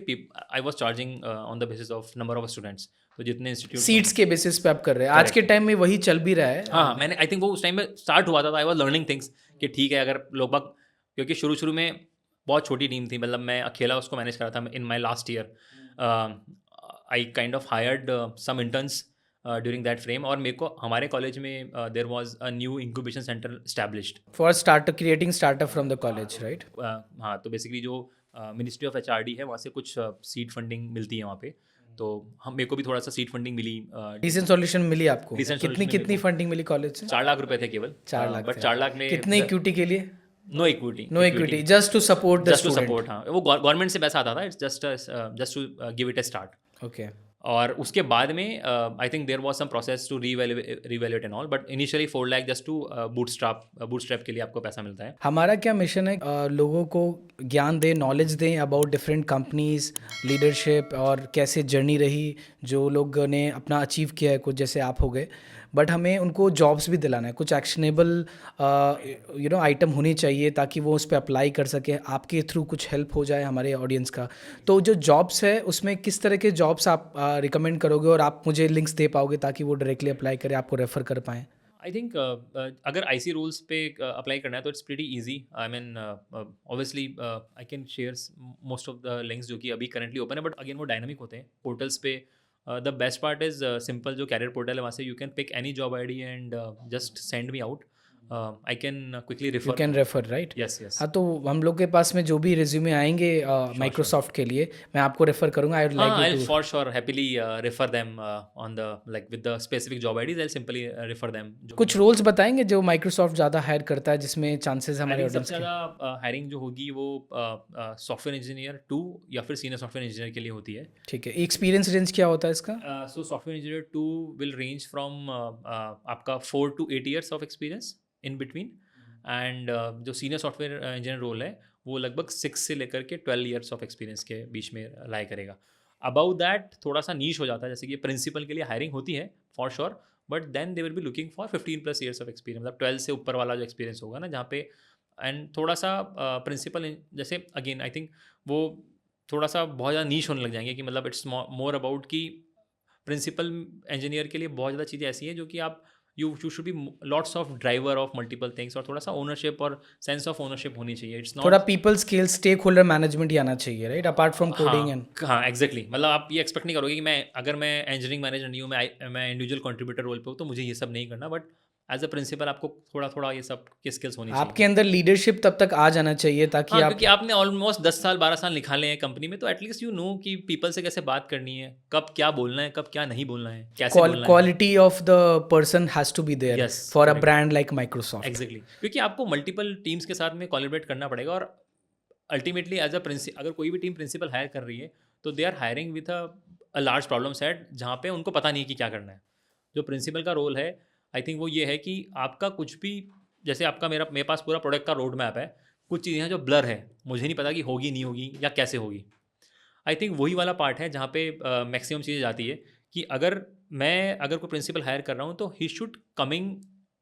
I was charging on the basis of number of students, तो जितने इंस्टीट्यूट सीट्स के बेसिस पे आप कर रहे हैं? आज के टाइम में वही चल भी रहा है? हाँ, मैंने आई थिंक वो उस टाइम में स्टार्ट हुआ था, आई वाज लर्निंग थिंग्स कि ठीक है, अगर लोग बाग, क्योंकि शुरू में बहुत छोटी टीम थी, मतलब मैं अकेला उसको मैनेज कर रहा था in my last year. I kind of hired some interns during that frame, और मेरे को हमारे कॉलेज में there was a new incubation centre established for start creating startup from the college, right? हाँ, तो बेसिकली जो मिनिस्ट्री ऑफ HRD है, वहाँ से कुछ सीड फंडिंग मिलती है वहाँ पे, तो हम मेरे को भी थोड़ा सा सीड फंडिंग मिली। डिसेंट सॉल्यूशन मिली आपको? Decent कितनी solution कितनी फंडिंग मिली कॉलेज से? 4 लाख रुपए थे केवल। 4 लाख बट थे। 4 लाख में कितने इक्विटी के लिए? No equity, no equity, just to support the just to student. Support. हाँ, वो गवर्नमेंट से पैसा आता था, it's just to give it a start. Okay. और उसके बाद में I think there was some process to revaluate and all, but initially 4 lakh just to bootstrap के लिए आपको पैसा मिलता है। हमारा क्या मिशन है? लोगों को ज्ञान दें, नॉलेज दें अबाउट डिफरेंट कंपनीज, लीडरशिप, और कैसे जर्नी रही जो लोगों ने अपना अचीव किया है, कुछ जैसे आप हो गए। बट हमें उनको जॉब्स भी दिलाना है, कुछ एक्शनेबल आइटम होनी चाहिए ताकि वो उस पर अप्लाई कर सके, आपके थ्रू कुछ हेल्प हो जाए हमारे ऑडियंस का। तो जो जॉब्स है उसमें किस तरह के जॉब्स आप रिकमेंड करोगे, और आप मुझे लिंक्स दे पाओगे ताकि वो डायरेक्टली अप्लाई करें, आपको रेफ़र कर पाएँ? आई थिंक अगर IC रूल्स पे अप्लाई करना है तो it's pretty easy. I mean obviously I can share most of the links जो कि अभी करंटली ओपन है, बट अगेन वो डायनामिक होते हैं पोर्टल्स पे। The best part is simple, जो कैरियर पोर्टल है वहाँ से you can pick any job ID and just send me out. I can quickly you refer. Can refer, right? Yes, yes. हाँ, तो हम लोग के पास में जो भी रिज्यूमे आएंगे माइक्रोसॉफ्ट के लिए, मैं आपको रेफर करूंगा। I would like you I'll too. for sure happily refer them on the like with the specific job IDs. I'll simply refer them. कुछ रोल्स बताएंगे जो माइक्रोसॉफ्ट ज़्यादा हायर करता है, जिसमें चांसेस I हमारे think ऑडियंस सबसे के? ज़्यादा हायरिंग जो होगी वो सॉफ्टवेयर इंजीनियर 2 या फिर सीनियर सॉफ्टवेयर इंजीनियर के लिए होती है। ठीक है, एक्सपीरियंस रेंज क्या होता है इसका? So software engineer 2 will range from आपका 4 to 8 years of experience in between, and जो सीनियर सॉफ्टवेयर इंजीनियर रोल है वो लगभग 6 से लेकर के 12 years ऑफ एक्सपीरियंस के बीच में लाई करेगा। अबाउट दैट थोड़ा सा नीश हो जाता है, जैसे कि प्रिंसिपल के लिए हायरिंग होती है for sure, but then they will be looking for 15+ years of experience, मतलब 12 से ऊपर वाला जो एक्सपीरियंस होगा ना, जहाँ पे एंड थोड़ा सा प्रिंसिपल जैसे अगेन आई थिंक वो थोड़ा सा बहुत ज़्यादा नीश होने लग जाएंगे, कि मतलब इट्स मोर अबाउट कि प्रिंसिपल इंजीनियर के लिए बहुत ज़्यादा चीज़ें ऐसी हैं जो कि आप you should be lots of driver of multiple things, और थोड़ा सा ओनरशिप और सेंस ऑफ ओनरशिप होनी चाहिए। इट्स नॉट थोड़ा people skill, stake holder management ही आना चाहिए, right? Apart from coding and. हाँ, एग्जैक्टली। मतलब आप ये एक्सपेक्ट नहीं करोगे कि मैं अगर मैं इंजीनियरिंग मैनेजर नहीं हूँ, मैं इंडिविजुअल कंट्रीब्यूटर रोल पे हूँ तो मुझे ये सब नहीं करना, बट एज अ प्रिंसिपल आपको थोड़ा थोड़ा ये सब की स्किल्स होनी चाहिए। आपके अंदर लीडरशिप तब तक आ जाना चाहिए ताकि हाँ, आप, क्योंकि आपने ऑलमोस्ट 10 साल 12 साल निकाले हैं कंपनी में, तो एटलीस्ट यू नो कि पीपल से कैसे बात करनी है, कब क्या बोलना है, कब क्या नहीं बोलना है, कैसे बोलना है। Quality of the person has to be there Yes, for a correct. Brand like Microsoft. Exactly, क्योंकि आपको मल्टीपल टीम्स के साथ में कोलैबोरेट करना पड़ेगा, और अल्टीमेटली एज अ अगर कोई भी टीम प्रिंसिपल हायर कर रही है तो they are hiring with a large problem set, जहाँ पे उनको पता नहीं कि क्या करना है। जो प्रिंसिपल का रोल है आई थिंक वो ये है कि आपका कुछ भी, जैसे आपका मेरे पास पूरा प्रोडक्ट का रोड मैप है, कुछ चीज़ें हैं जो ब्लर है, मुझे नहीं पता कि होगी नहीं होगी या कैसे होगी। आई थिंक वही वाला पार्ट है जहाँ पे मैक्सिमम चीज़ें जाती है, कि अगर कोई प्रिंसिपल हायर कर रहा हूँ तो he should coming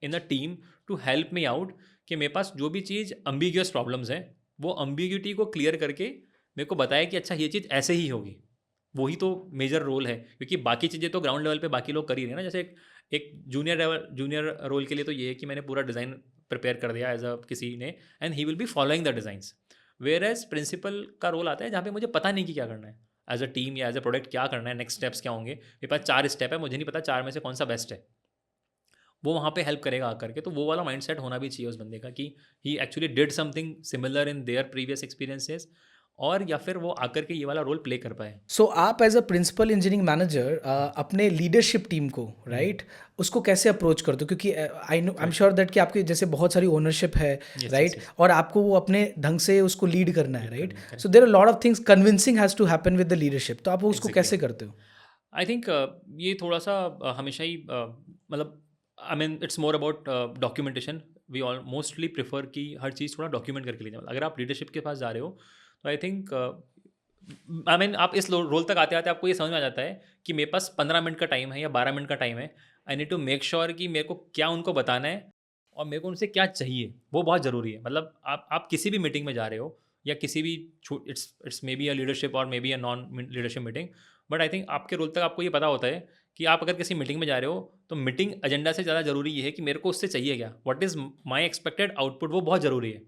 in a team to help me out, कि मेरे पास जो भी चीज़ अम्बिगियस प्रॉब्लम्स हैं वो अम्बिग्यूटी को क्लियर करके मेरे को बताया कि अच्छा ये चीज़ ऐसे ही होगी। वही तो मेजर रोल है, क्योंकि बाकी चीज़ें तो ग्राउंड लेवल पे बाकी लोग कर ही रहे हैं ना। जैसे एक जूनियर रोल के लिए तो ये है कि मैंने पूरा डिज़ाइन प्रिपेयर कर दिया एज अ किसी ने, and he will be following the designs. Whereas principal का रोल आता है जहाँ पे मुझे पता नहीं कि क्या करना है एज अ टीम या एज अ प्रोडक्ट, क्या करना है, नेक्स्ट स्टेप्स क्या होंगे। मेरे पास 4 स्टेप है, मुझे नहीं पता 4 में से कौन सा बेस्ट है। वो वहाँ पे हेल्प करेगा आकर के। तो वो वाला माइंडसेट होना भी चाहिए उस बंदे का कि he actually did something similar in their previous experiences, और या फिर वो आकर के ये वाला रोल प्ले कर पाए। सो आप as a principal engineering manager अपने लीडरशिप टीम को राइट उसको कैसे अप्रोच करते हो, क्योंकि I know I am sure that कि आपके जैसे बहुत सारी ओनरशिप है Yes, राइट yes, yes. और आपको वो अपने ढंग से उसको लीड करना है Lead राइट। करना है, correct. So there are lot of things convincing has to happen with the leadership, तो आप वो उसको Exactly. कैसे करते हो? आई थिंक ये थोड़ा सा हमेशा ही मतलब I mean it's more about documentation. We all mostly prefer कि हर चीज़ थोड़ा डॉक्यूमेंट करके लीजिए। अगर आप लीडरशिप के पास जा रहे हो तो आई थिंक आई मीन आप इस रोल तक आते आते आपको ये समझ में आ जाता है कि मेरे पास 15 मिनट का टाइम है या 12 मिनट का टाइम है। I need to make sure कि मेरे को क्या उनको बताना है और मेरे को उनसे क्या चाहिए, वो बहुत ज़रूरी है। मतलब आप किसी भी मीटिंग में जा रहे हो या किसी भी it's may be a leadership और may be a non leadership meeting, but I think आपके रोल तक आपको ये पता होता है कि आप अगर किसी मीटिंग में जा रहे हो तो मीटिंग एजेंडा से ज़्यादा ज़रूरी ये है कि मेरे को उससे चाहिए क्या, what is my expected output, वो बहुत ज़रूरी है।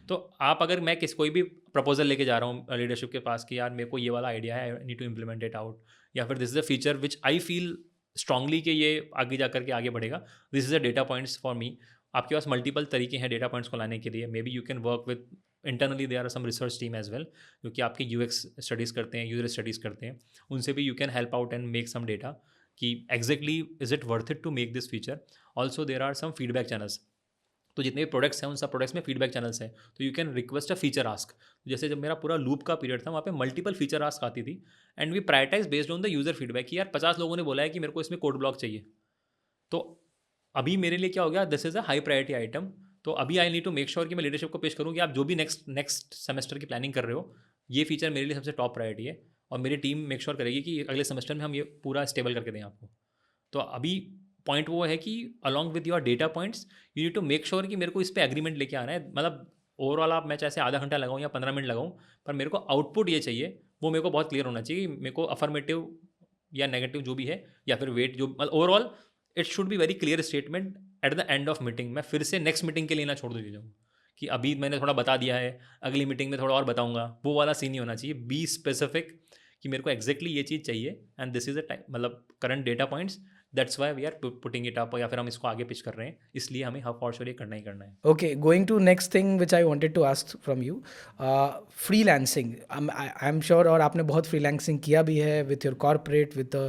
तो आप अगर मैं कोई भी प्रपोजल लेके जा रहा हूँ लीडरशिप के पास कि यार मेरे को ये वाला आइडिया है, I need to implement it out, या फिर this is a feature which I feel strongly कि ये आगे जा करके आगे बढ़ेगा, this is a data points for me. आपके पास मल्टीपल तरीके हैं डेटा पॉइंट्स को लाने के लिए। Maybe you can work with internally there are some research team as well जो कि आपके यूएक्स स्टडीज़ करते हैं, यूजर स्टडीज़ करते हैं। उनसे भी you can help out and make some data कि exactly is it worth it to make this feature. Also there are some feedback channels, तो जितने भी प्रोडक्ट्स हैं उन सब प्रोडक्ट्स में फीडबैक चैनल्स हैं, तो you can request a feature ask. जैसे जब मेरा पूरा लूप का पीरियड था वहाँ पे मल्टीपल फीचर आस्क आती थी and we prioritize based on the user feedback कि यार 50 लोगों ने बोला है कि मेरे को इसमें कोड ब्लॉक चाहिए, तो अभी मेरे लिए क्या हो गया, this is a high priority item. तो अभी I need to make sure कि मैं लीडरशिप को पेश करूँ कि आप जो भी नेक्स्ट सेमेस्टर की प्लानिंग कर रहे हो, ये फीचर मेरे लिए सबसे टॉप प्रायोरिटी है और मेरी टीम मेक श्योर करेगी कि अगले सेमेस्टर में हम ये पूरा स्टेबल करके दें आपको। तो अभी पॉइंट वो है कि along with your data points you need to make sure कि मेरे को इस पे एग्रीमेंट लेके आना है। मतलब ओवरऑल आप मैं चाहे आधा घंटा लगाऊँ या 15 मिनट लगाऊँ, पर मेरे को आउटपुट ये चाहिए, वो मेरे को बहुत क्लियर होना चाहिए कि मेरे को अफर्मेटिव या नेगेटिव जो भी है या फिर वेट जो, मतलब overall it should be very clear statement at the end of meeting. मैं फिर से नेक्स्ट मीटिंग के लिए ना छोड़ दूँ चीज़ों को कि अभी मैंने थोड़ा बता दिया है, अगली मीटिंग में थोड़ा और बताऊंगा, वो वाला सीन नहीं होना चाहिए। बी स्पेसिफिक कि मेरे को एग्जैक्टली ये चीज़ चाहिए and this is a time, मतलब current data points, that's why we are putting it up, या फिर हम इसको आगे पिच कर रहे हैं, इसलिए हमें फॉर श्योर ये करना ही करना है। Okay, going to next thing which I wanted to ask from you, freelancing. I'm sure और आपने बहुत freelancing किया भी है with your corporate, with the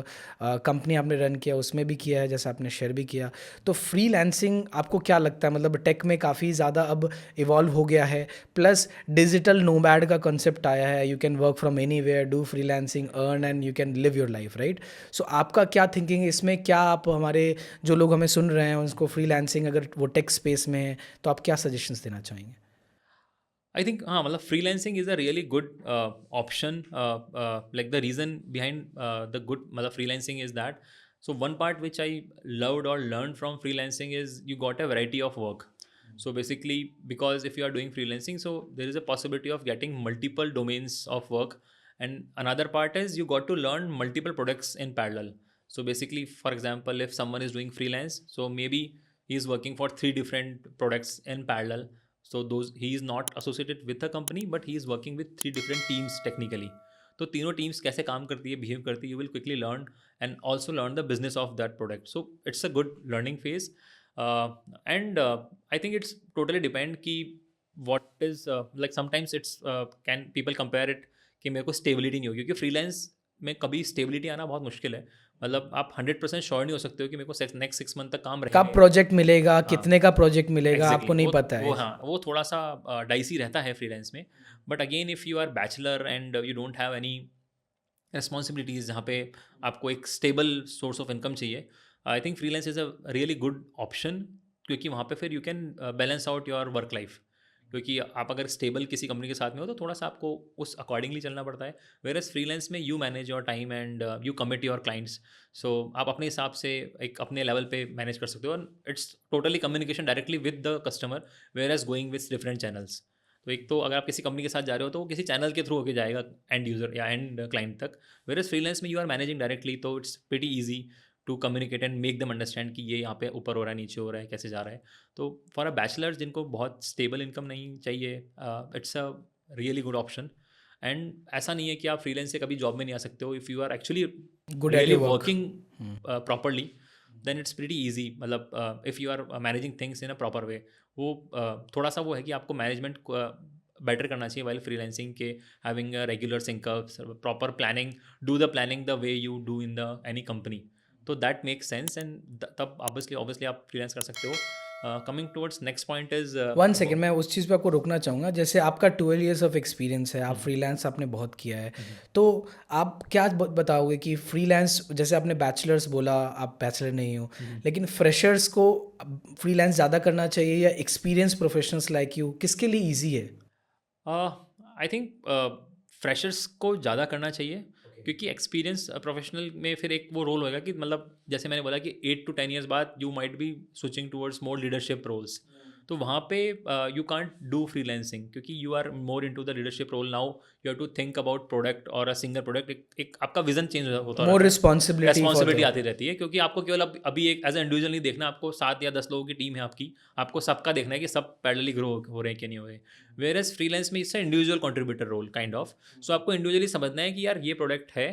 company आपने रन किया उसमें भी किया है जैसा आपने शेयर भी किया। तो freelancing आपको क्या लगता है, मतलब टेक में काफ़ी ज़्यादा अब इवॉल्व हो गया है, प्लस डिजिटल नोमैड का कॉन्सेप्ट आया है, you can work from anywhere, do freelancing, earn and you can live your life right. So आपका क्या थिंकिंग है इसमें, क्या आप हमारे जो लोग हमें सुन रहे हैं उनको फ्रीलांसिंग अगर वो टेक स्पेस में है तो आप क्या सजेशंस देना चाहेंगे? आई थिंक हाँ, मतलब freelancing is a really good option. Like the reason behind the good, मतलब freelancing is that, so one part which I loved or learned from freelancing is you got a variety of work. So basically, because if you are doing freelancing, so there is a possibility of getting multiple domains of work, and another part is you got to learn multiple products in parallel. So basically, for example, if someone is doing freelance, so maybe he is working for 3 different products in parallel. So those, he is not associated with a company, but he is working with 3 different teams technically. तो तीनों टीम्स कैसे काम करती है, बिहेव करती है, you will quickly learn and also learn the business of that product. So it's a good learning phase, and I think it's totally depend कि what is like sometimes it's can people compare it कि मेरे को स्टेबिलिटी नहीं होगी, क्योंकि फ्रीलांस में कभी स्टेबिलिटी आना बहुत मुश्किल है। मतलब आप 100% श्योर नहीं हो सकते हो कि मेरे को नेक्स्ट 6 मंथ तक काम कब रहेगा। प्रोजेक्ट मिलेगा, हाँ, कितने का प्रोजेक्ट मिलेगा, आपको एग्जैक्टली नहीं वो पता वो है। हाँ, वो थोड़ा सा डाइसी रहता है फ्रीलांस में। But again if you are bachelor and you don't have any responsibilities जहाँ पे आपको एक स्टेबल सोर्स ऑफ इनकम चाहिए, I think freelance is a really good option, क्योंकि वहाँ पे फिर you can balance out your work life. क्योंकि आप अगर स्टेबल किसी कंपनी के साथ में हो तो थोड़ा सा आपको उस अकॉर्डिंगली चलना पड़ता है, वेर एज फ्रीलांस में you manage your time and you commit your clients. So आप अपने हिसाब से एक अपने लेवल पे मैनेज कर सकते हो, it's totally communication directly with the customer, whereas going with different channels. तो एक तो अगर आप किसी कंपनी के साथ जा रहे हो तो वो किसी चैनल के थ्रू होके जाएगा एंड यूज़र या एंड क्लाइंट तक, वेर एज फ्रीलांस में यू आर मैनेजिंग डायरेक्टली, तो it's pretty easy to communicate and make them understand कि ये यहाँ पे ऊपर हो रहा है, नीचे हो रहा है, कैसे जा रहा है। तो फॉर अ बैचलर्स जिनको बहुत स्टेबल इनकम नहीं चाहिए, it's a really good option. And ऐसा नहीं है कि आप फ्रीलांस से कभी जॉब में नहीं आ सकते हो, if you are actually good at really your work. Working properly, then it's pretty easy, मतलब if you are managing things in a proper way, वो थोड़ा सा वो है कि आपको मैनेजमेंट बेटर करना चाहिए वाइल फ्रीलांसिंग के, having regular syncups, proper planning, do the planning the way you do in the any company, तो दैट मेक्स सेंस, एंड तब ऑब्वियसली आप फ्रीलांस कर सकते हो. Coming towards next point is one second, मैं उस चीज़ पे आपको रोकना चाहूँगा. जैसे आपका 12 इयर्स ऑफ एक्सपीरियंस है, आप फ्रीलांस आपने बहुत किया है, तो आप क्या बताओगे कि फ्रीलांस, जैसे आपने बैचलर्स बोला, आप बैचलर नहीं हो, लेकिन फ्रेशर्स को फ्रीलांस ज़्यादा करना चाहिए या एक्सपीरियंस प्रोफेशनल्स लाइक यू, किसके लिए ईजी है? आई थिंक फ्रेशर्स को ज़्यादा करना चाहिए, क्योंकि एक्सपीरियंस प्रोफेशनल में फिर एक वो रोल होएगा कि मतलब जैसे मैंने बोला कि 8 to 10 years बाद you might be switching towards more leadership roles, तो वहाँ पे यू कांट डू फ्रीलांसिंग, क्योंकि you are more into the leadership role. Now you have to think about product और अ सिंगल प्रोडक्ट, एक आपका विजन चेंज होता मोर रहता है, रिस्पॉन्सिबिलिटी फॉर रेस्पॉन्सिबिलिटी द. आती रहती है, क्योंकि आपको केवल अभी एक एज ए इंडिविजुअल नहीं देखना, आपको 7 या 10 लोगों की टीम है आपकी, आपको सबका देखना है कि सब पैरेलली ग्रो हो रहे हैं कि नहीं हो रहे. वेयर एज फ्रीलांस में इससे individual contributor role kind of, so आपको इंडिविजुअली समझना है कि यार ये प्रोडक्ट है,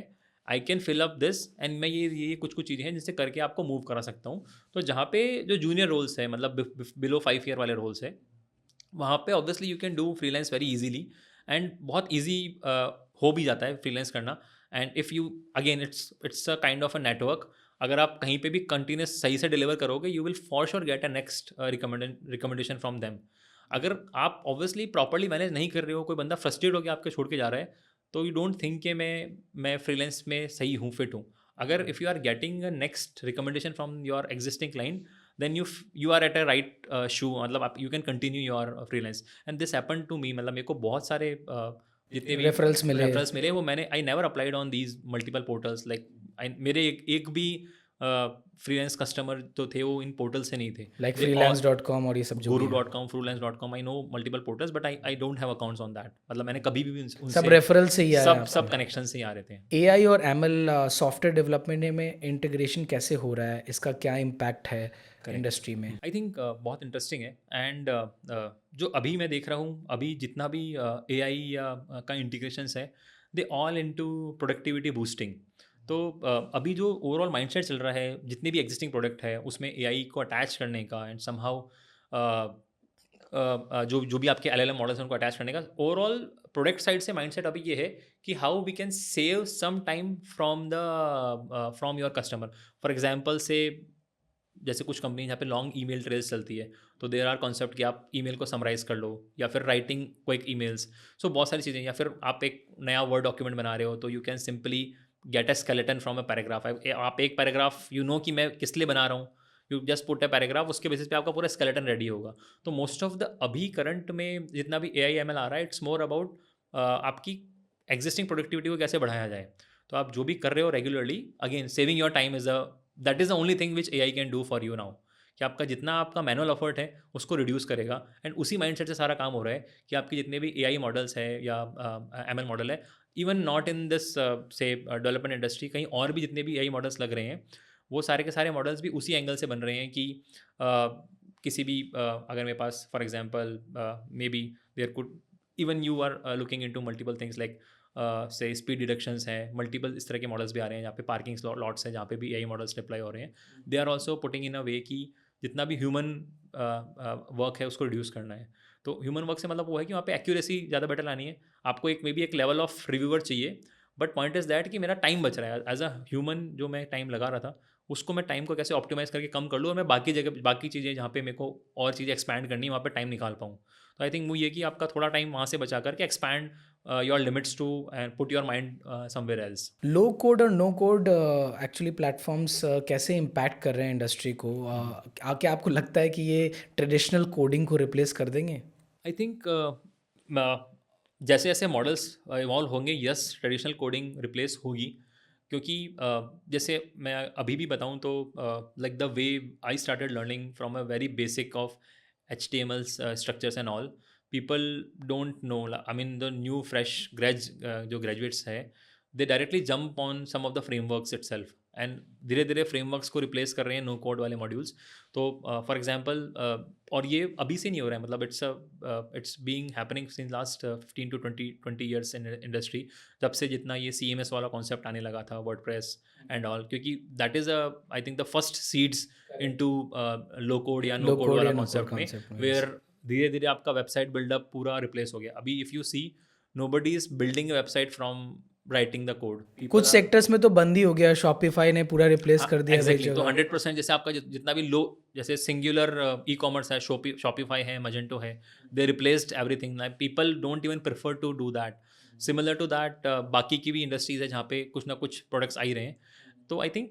I can fill up this, and मैं ये कुछ कुछ चीज़ें हैं जिनसे करके आपको मूव करा सकता हूँ. तो जहाँ पे जो जूनियर रोल्स है, मतलब बिलो 5 year वाले रोल्स है, वहाँ पे obviously you can do freelance very easily, and बहुत ईजी हो भी जाता है फ्रीलांस करना. And if you again it's a kind of a network, अगर आप कहीं पे भी कंटिन्यूस सही से डिलीवर करोगे, you will for sure get a next recommendation from them. अगर आप ऑब्वियसली प्रॉपरली मैनेज नहीं कर रहे हो, कोई बंदा फ्रस्ट्रेट होकर आपके छोड़ के जा रहा है, तो यू डोंट थिंक कि मैं फ्रीलांस में सही हूँ, फिट हूँ. अगर if you are getting a next recommendation from your existing client, then you are at a right shoe, मतलब आप you can continue your freelance. And this happened to me, मतलब मेरे को बहुत सारे जितने भी रेफरल्स मिले. रेफरल्स मिले, वो मैंने I never applied on these multiple portals, like मेरे एक भी फ्रीलांस कस्टमर जो थे वो इन पोर्टल से नहीं थे. लाइक They all- freelance.com और ये सब जो भी है. guru.com, freelance.com, I know multiple portals, but I don't have accounts on that. मतलब मैंने कभी भी सब उनसे रेफरल से ही आया सब आपको. कनेक्शन से ही आ रहे थे. एआई और एमएल सॉफ्टवेयर डेवलपमेंट में इंटीग्रेशन कैसे हो रहा है, इसका क्या इम्पैक्ट है इंडस्ट्री में? आई थिंक बहुत इंटरेस्टिंग है. एंड जो अभी मैं देख रहा हूँ, अभी जितना भी ए आई या का इंटीग्रेशंस है, they all into productivity boosting. तो अभी जो ओवरऑल माइंडसेट चल रहा है, जितने भी एग्जिस्टिंग प्रोडक्ट है उसमें ए आई को अटैच करने का, एंड समहाउ जो भी आपके एल मॉडल्स हैं उनको अटैच करने का, ओवरऑल प्रोडक्ट साइड से माइंडसेट अभी ये है कि how we can save some time from your customer. For example से, जैसे कुछ कंपनी जहाँ पे लॉन्ग ईमेल ट्रेल्स चलती है, तो देर आर कॉन्सेप्ट कि आप ईमेल को समराइज़ कर लो, या फिर राइटिंग क्विक ईमेल्स. सो बहुत सारी चीज़ें, या फिर आप एक नया वर्ड डॉक्यूमेंट बना रहे हो, तो you can simply get a skeleton from a paragraph. आप एक पैराग्राफ यू नो कि मैं किस लिए बना रहा हूँ, you just put a paragraph, उसके बेसिस पे आपका पूरा स्केलेटन रेडी होगा. तो मोस्ट ऑफ द अभी करंट में जितना भी ए आई एम एल आ रहा है, इट्स मोर अबाउट आपकी एग्जिस्टिंग प्रोडक्टिविटी को कैसे बढ़ाया जाए. तो आप जो भी कर रहे हो regularly, again saving your time is that is the only thing which A I can do for you now, कि आपका जितना आपका मैनुअल एफर्ट है उसको रिड्यूस करेगा. एंड उसी माइंडसेट से सारा काम हो रहा है कि आपके जितने भी ए आई मॉडल्स है या एम एल मॉडल है, इवन नॉट इन दिस से डेवलपमेंट इंडस्ट्री, कहीं और भी जितने भी ए आई मॉडल्स लग रहे हैं, वो सारे के सारे मॉडल्स भी उसी एंगल से बन रहे हैं कि किसी भी अगर मेरे पास for example may be there could even you are looking into multiple things like say speed deductions हैं, मल्टीपल इस तरह के मॉडल्स भी आ रहे हैं, जहाँ पे पार्किंग लॉट्स हैं, जहाँ पे भी एआई मॉडल्स डिप्लॉय हो रहे हैं. They are also putting in a way कि जितना भी ह्यूमन वर्क है उसको रिड्यूस करना है. तो ह्यूमन वर्क से मतलब वो है कि वहाँ पे एक्यूरेसी ज़्यादा बेटर लानी है. आपको एक मे बी एक लेवल ऑफ रिव्यूअर चाहिए, बट पॉइंट इज़ दैट कि मेरा टाइम बच रहा है. एज अ ह्यूमन जो मैं टाइम लगा रहा था, उसको मैं टाइम को कैसे ऑप्टिमाइज़ करके कम कर लूँ, और मैं बाकी चीज़ें जहाँ पे मेरे को और चीज़ें एक्सपैंड करनी है वहाँ पे टाइम निकाल पाऊँ. तो आई थिंक वो ये कि आपका थोड़ा टाइम वहाँ से बचा करके expand your limits to and put your mind somewhere else. Low code और नो कोड एक्चुअली प्लेटफॉर्म्स कैसे इम्पैक्ट कर रहे हैं इंडस्ट्री को? क्या आपको लगता है कि ये ट्रेडिशनल कोडिंग को रिप्लेस कर देंगे? आई थिंक जैसे जैसे मॉडल्स इवॉल्व होंगे, यस ट्रेडिशनल कोडिंग रिप्लेस होगी, क्योंकि जैसे मैं अभी भी बताऊँ तो like the way I started learning from a very basic of HTML structures and all, people don't know, I mean the new fresh जो graduates है, they directly jump on some of the frameworks itself, and धीरे धीरे फ्रेमवर्क्स को रिप्लेस कर रहे हैं नो कोड वाले मॉड्यूल्स. तो फॉर एग्जांपल और ये अभी से नहीं हो रहा है, मतलब it's being happening since last 15 to 20 years in industry. जब से जितना ये CMS वाला कॉन्सेप्ट आने लगा था, वर्डप्रेस एंड ऑल, क्योंकि that is I think the first seeds into low code या नो कोड वाला कॉन्सेप्ट में, वेयर धीरे धीरे आपका वेबसाइट बिल्डअप पूरा रिप्लेस हो गया. अभी if you see nobody is building a website from writing the code. कुछ सेक्टर्स में तो बंद ही हो गया, शॉपिफाई ने पूरा रिप्लेस कर दिया. Exactly. तो 100% जैसे आपका जितना भी लो, जैसे सिंगुलर ई कॉमर्स है, शॉपिफाई है, मजेंटो है, they replaced everything. People don't even prefer to do that. Similar to that बाकी की भी इंडस्ट्रीज है जहाँ पे कुछ ना कुछ प्रोडक्ट्स आ ही रहे हैं. तो आई थिंक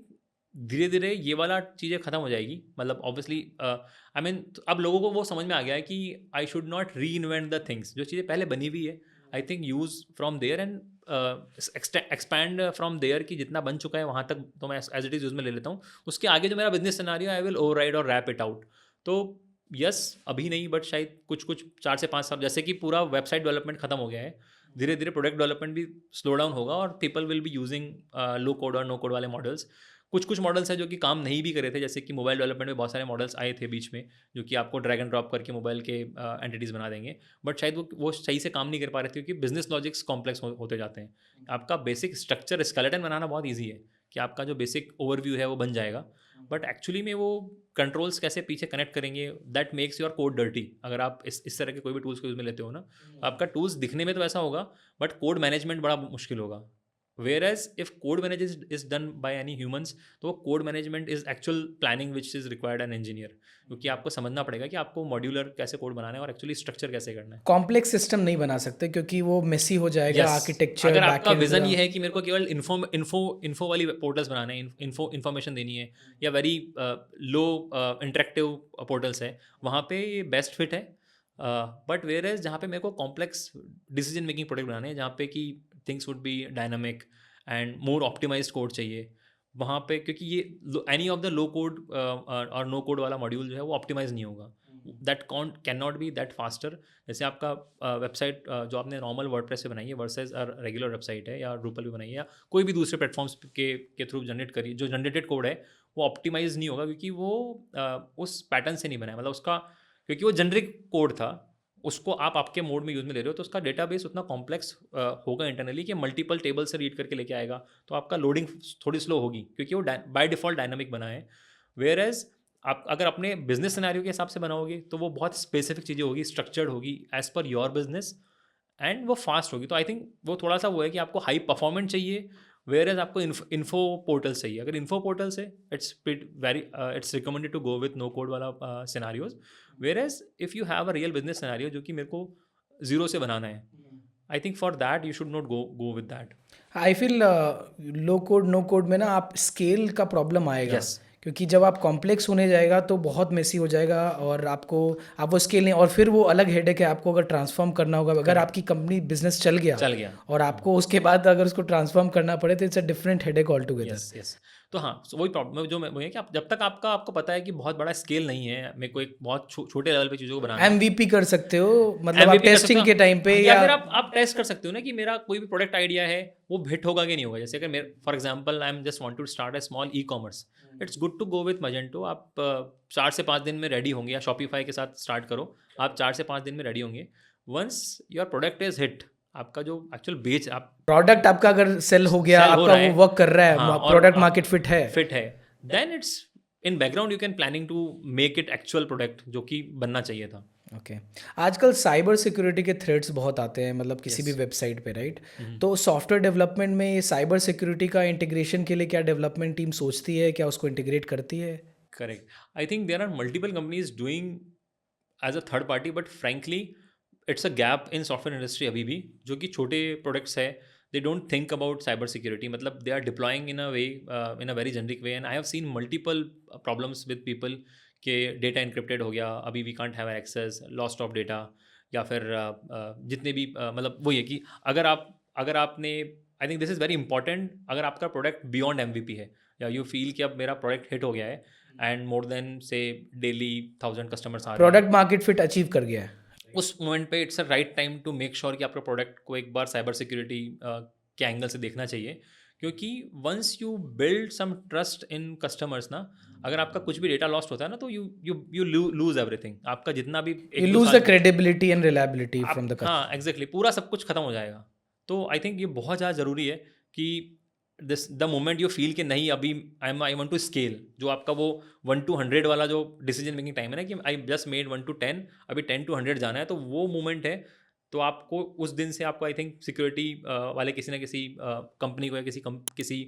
धीरे धीरे ये वाला चीज़ें ख़त्म हो जाएगी. मतलब ऑब्वियसली आई मीन अब लोगों को वो समझ में आ गया है कि I should not reinvent the things. जो चीज़ें पहले बनी हुई है, I think use from there and expand from there, कि जितना बन चुका है वहाँ तक तो मैं एज इट इज़ यूज़ में ले लेता हूँ. उसके आगे जो मेरा business scenario I will override और रैप इट आउट. तो यस, अभी नहीं, बट शायद कुछ 4 से 5 साल, जैसे कि पूरा वेबसाइट डेवलपमेंट खत्म हो गया है, धीरे धीरे प्रोडक्ट डेवलपमेंट भी स्लो डाउन होगा और people will be using low code और नो कोड वाले मॉडल्स. कुछ मॉडल्स हैं जो कि काम नहीं भी करे थे, जैसे कि मोबाइल डेवलपमेंट में बहुत सारे मॉडल्स आए थे बीच में, जो कि आपको ड्रैग एंड ड्रॉप करके मोबाइल के एंटिटीज़ बना देंगे, बट शायद वो सही से काम नहीं कर पा रहे थे, क्योंकि बिजनेस लॉजिक्स कॉम्प्लेक्स होते जाते हैं. आपका बेसिक स्ट्रक्चर स्केलेटन बनाना बहुत ईजी है, कि आपका जो बेसिक ओवरव्यू है वो बन जाएगा, बट एक्चुअली में वो कंट्रोल्स कैसे पीछे कनेक्ट करेंगे, that makes your code dirty. अगर आप इस तरह के कोई भी टूल्स को यूज़ में लेते हो ना, आपका टूल्स दिखने में तो ऐसा होगा, बट कोड मैनेजमेंट बड़ा मुश्किल होगा. Whereas if code management is done by any humans, तो code management is actual planning which is required an engineer, क्योंकि आपको समझना पड़ेगा कि आपको मॉड्यूलर कैसे कोड बनाना है और एक्चुअली स्ट्रक्चर कैसे करना है. कॉम्प्लेक्स सिस्टम नहीं बना सकते क्योंकि वो मेसी हो जाएगा. आर्किटेक्चर, अगर आपका विजन ये है कि मेरे को केवल इन्फो वाली पोर्टल्स बनाने हैं, इन्फॉर्मेशन देनी है, या वेरी लो इंटरेक्टिव पोर्टल्स है, वहाँ पे ये बेस्ट फिट है. बट वेयर एज जहाँ पे मेरे को कॉम्प्लेक्स डिसीजन मेकिंग प्रोडक्ट बनाने हैं, जहाँ पे कि things would be dynamic and more optimized code चाहिए, वहाँ पे क्योंकि ये any of the low code और नो कोड वाला मॉड्यूल जो है वो ऑप्टिमाइज नहीं होगा. That can not be that faster. जैसे आपका वेबसाइट जो आपने नॉर्मल वर्डप्रेस से बनाई है वर्सेस रेगुलर वेबसाइट है, या ड्रूपल भी बनाई है, या कोई भी दूसरे प्लेटफॉर्म्स के थ्रू जनरेट करी, जो जनरेटेड कोड है वो ऑप्टिमाइज नहीं होगा, क्योंकि वो उस पैटर्न से नहीं बना है. मतलब उसका, क्योंकि वो जनरिक कोड था, उसको आप आपके मोड में यूज़ में ले रहे हो, तो उसका डेटाबेस उतना कॉम्प्लेक्स होगा इंटरनली कि मल्टीपल टेबल से रीड करके लेके आएगा, तो आपका लोडिंग थोड़ी स्लो होगी, क्योंकि वो बाय डिफ़ॉल्ट डायनामिक बना है. वेयर एज आप अगर अपने बिजनेस सिनेरियो के हिसाब से बनाओगे तो वो बहुत स्पेसिफिक चीज़ें होगी, स्ट्रक्चर्ड होगी as per your business, and वो फास्ट होगी. तो आई थिंक वो थोड़ा सा वो है कि आपको हाई परफॉर्मेंट चाहिए, वेयर एज आपको इन्फो पोर्टल्स चाहिए. अगर इन्फो पोर्टल्स है, it's recommended to go with no code वाला scenarios. Whereas if you have a real business scenario जो कि मेरे को जीरो से बनाना है, I think for that you should not go with that. I feel low code no code में ना आप स्केल का प्रॉब्लम आएगा. Yes. क्योंकि जब आप कॉम्प्लेक्स होने जाएगा तो बहुत मेसी हो जाएगा, और आप वो स्केल नहीं, और फिर वो अलग हेडेक है आपको अगर ट्रांसफॉर्म करना होगा. अगर आपकी कंपनी बिजनेस चल गया और आपको उसके बाद अगर उसको ट्रांसफॉर्म करना पड़े तो it's a different headache all together. तो हाँ, वही प्रॉब्लम जो मैं वही है कि आप जब तक आपको पता है कि बहुत बड़ा स्केल नहीं है, मेरे को एक बहुत छोटे लेवल पे चीज़ों को बनाना है. MVP कर सकते हो, मतलब आप टेस्टिंग के टाइम पे, या फिर आप टेस्ट कर सकते हो ना कि मेरा कोई भी प्रोडक्ट आइडिया है वो हिट होगा कि नहीं होगा. जैसे अगर मेरे for example I am just want to start a small e commerce, it's good to go with Magento. आप 4 से 5 दिन में रेडी होंगे, या शॉपिफाई के साथ स्टार्ट करो, आप 4 से 5 दिन में रेडी होंगे. Once your product is hit, आपका जो एक्चुअल आप प्रोडक्ट आपका अगर सेल हो गया, आपका वो वर्क कर रहा है, प्रोडक्ट मार्केट फिट है, then it's in background you can planning to make it actual product जो कि बनना चाहिए था. ओके. आजकल साइबर सिक्योरिटी के थ्रेट्स बहुत आते हैं, मतलब किसी भी वेबसाइट पे, राइट? तो सॉफ्टवेयर डेवलपमेंट में साइबर सिक्योरिटी का इंटीग्रेशन के लिए क्या डेवलपमेंट टीम सोचती है, क्या उसको इंटीग्रेट करती है? Correct. I think there are multiple companies doing as a third party, but frankly it's a gap in software industry अभी भी, जो कि छोटे प्रोडक्ट्स है, they don't think about cyber security. मतलब they are deploying in a way, in a very generic way, and I have seen multiple problems with people कि data encrypted हो गया, अभी we can't have access, lost of data, या फिर जितने भी मतलब वो ये कि अगर आपने आई think this is very important, अगर आपका प्रोडक्ट बियॉन्ड MVP है, या यू फील कि अब मेरा प्रोडक्ट हिट हो गया है एंड मोर देन से डेली 1000 कस्टमर्स आ रहे हैं, प्रोडक्ट मार्केट फिट अचीव कर गया है, उस मोमेंट पे it's a right time to make sure कि आपका प्रोडक्ट को एक बार साइबर सिक्योरिटी के एंगल से देखना चाहिए, क्योंकि once you build some trust in customers ना, अगर आपका कुछ भी डेटा लॉस्ट होता है ना, तो यू लूज एवरीथिंग। आपका जितना भी You एक दो lose साल the credibility and reliability from आप, the हाँ customer. एग्जैक्टली पूरा सब कुछ खत्म हो जाएगा। तो आई थिंक ये बहुत ज़्यादा ज़रूरी है कि this the moment you feel कि नहीं अभी आई वांट टू स्केल, जो आपका वो 1 to 100 वाला जो डिसीजन मेकिंग टाइम है ना, कि आई जस्ट मेड 1 to 10, अभी 10 to 100 जाना है, तो वो मोमेंट है। तो आपको उस दिन से आपको आई थिंक सिक्योरिटी वाले किसी ना किसी कंपनी को या किसी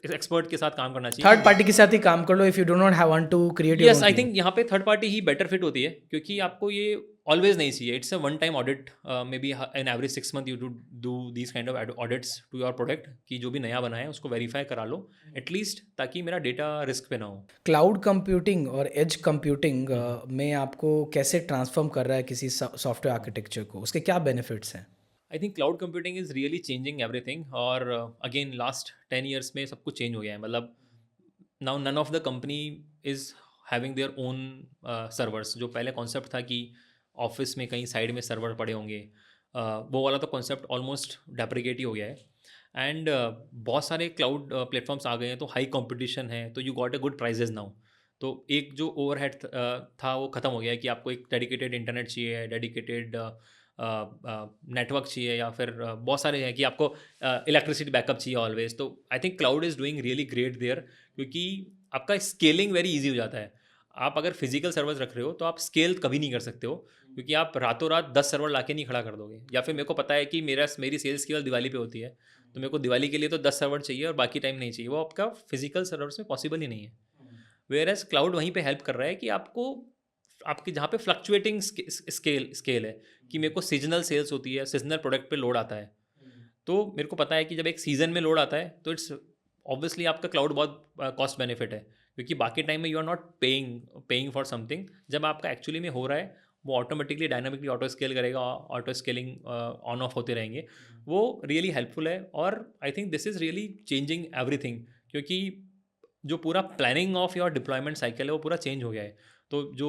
एक्सपर्ट के साथ काम करना चाहिए। थर्ड पार्टी के साथ ही काम कर लो if you do not have want to create your yes own I team. Think यहाँ पे थर्ड पार्टी ही बेटर फिट होती है, क्योंकि आपको ये ऑलवेज नहीं चाहिए। It's a one time audit, maybe in every 6 month you do these kind of audits to your product, कि जो भी नया बना है उसको वेरीफाई करा लो एटलीस्ट, ताकि मेरा डेटा रिस्क पे ना हो। क्लाउड कंप्यूटिंग और एज कंप्यूटिंग में आपको कैसे ट्रांसफॉर्म कर रहा है किसी सॉफ्टवेयर आर्किटेक्चर को, उसके क्या बेनिफिट्स हैं? आई think cloud computing is really changing everything, और अगेन लास्ट 10 years में सब कुछ चेंज हो गया है। मतलब now none of the company is having their own servers. जो पहले कॉन्सेप्ट था कि ऑफिस में कहीं साइड में सर्वर पड़े होंगे, वो वाला तो कॉन्सेप्ट ऑलमोस्ट डेप्रिकेट ही हो गया है। एंड बहुत सारे क्लाउड प्लेटफॉर्म्स आ गए हैं, तो हाई कंपटीशन है, तो you got a good prices now. तो एक जो ओवरहेड था वो ख़त्म हो गया है, कि आपको एक डेडिकेटेड इंटरनेट चाहिए, डेडिकेटेड नेटवर्क चाहिए, या फिर बहुत सारे हैं कि आपको इलेक्ट्रिसिटी बैकअप चाहिए ऑलवेज। तो I think cloud is doing really great there, क्योंकि आपका स्केलिंग वेरी इजी हो जाता है। आप अगर फिजिकल सर्वर्स रख रहे हो तो आप स्केल कभी नहीं कर सकते हो, क्योंकि आप रातों रात 10 सर्वर लाके नहीं खड़ा कर दोगे। या फिर मेरे को पता है कि मेरी सेल्स केवल दिवाली पे होती है, तो मेरे को दिवाली के लिए तो 10 सर्वर चाहिए और बाकी टाइम नहीं चाहिए। वो आपका फिजिकल सर्वर्स में पॉसिबल ही नहीं है। वेयर एज क्लाउड वहीं पे हेल्प कर रहा है कि आपको आपके जहाँ पे फ्लक्चुएटिंग स्केल है, कि मेरे को सीजनल सेल्स होती है, सीजनल प्रोडक्ट पे लोड आता है। तो मेरे को पता है कि जब एक सीज़न में लोड आता है तो इट्स ऑब्वियसली आपका क्लाउड बहुत कॉस्ट बेनिफिट है, क्योंकि बाकी टाइम में you are not paying for something. जब आपका एक्चुअली में हो रहा है, वो ऑटोमेटिकली डायनामिकली ऑटो स्केल करेगा, ऑटो स्केलिंग ऑन ऑफ होते रहेंगे। वो रियली हेल्पफुल है, और I think this is really changing everything, क्योंकि जो पूरा planning of your deployment cycle है वो पूरा चेंज हो गया है। तो जो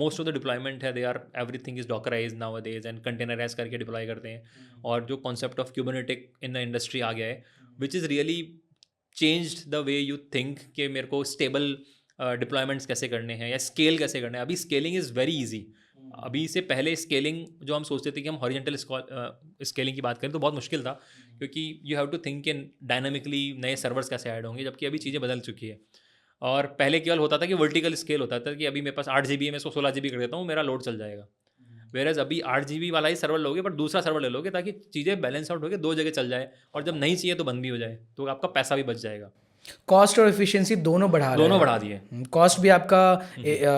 मोस्ट ऑफ द डिप्लॉयमेंट है, they are everything is dockerize nowadays and containerize करके डिप्लॉय करते हैं। और जो concept of Kubernetes in the industry आ गया है, which is really changed the way you think कि मेरे को स्टेबल डिप्लॉयमेंट्स कैसे करने हैं या स्केल कैसे करना है। अभी स्केलिंग इज़ वेरी ईजी। अभी से पहले स्केलिंग जो हम सोचते थे कि हम हॉरिजेंटल स्केलिंग की बात करें तो बहुत मुश्किल था, क्योंकि you have to think in dynamically नए सर्वर्स कैसे ऐड होंगे, जबकि अभी चीज़ें बदल चुकी है। और पहले केवल होता था कि वर्टिकल स्केल होता था, कि अभी मेरे पास 8 GB है, मैं इसको 16 GB कर देता हूँ, मेरा लोड चल जाएगा। वेरएज अभी 8 GB वाला ही सर्वर लोगे, बट दूसरा सर्वर ले लोगे, ताकि चीज़ें बैलेंस आउट होकर 2 जगह चल जाए, और जब नहीं चाहिए तो बंद भी हो जाए, तो आपका पैसा भी बच जाएगा। कॉस्ट और एफिशिएंसी दोनों बढ़ा रहा है। दोनों बढ़ा दिए। कॉस्ट भी आपका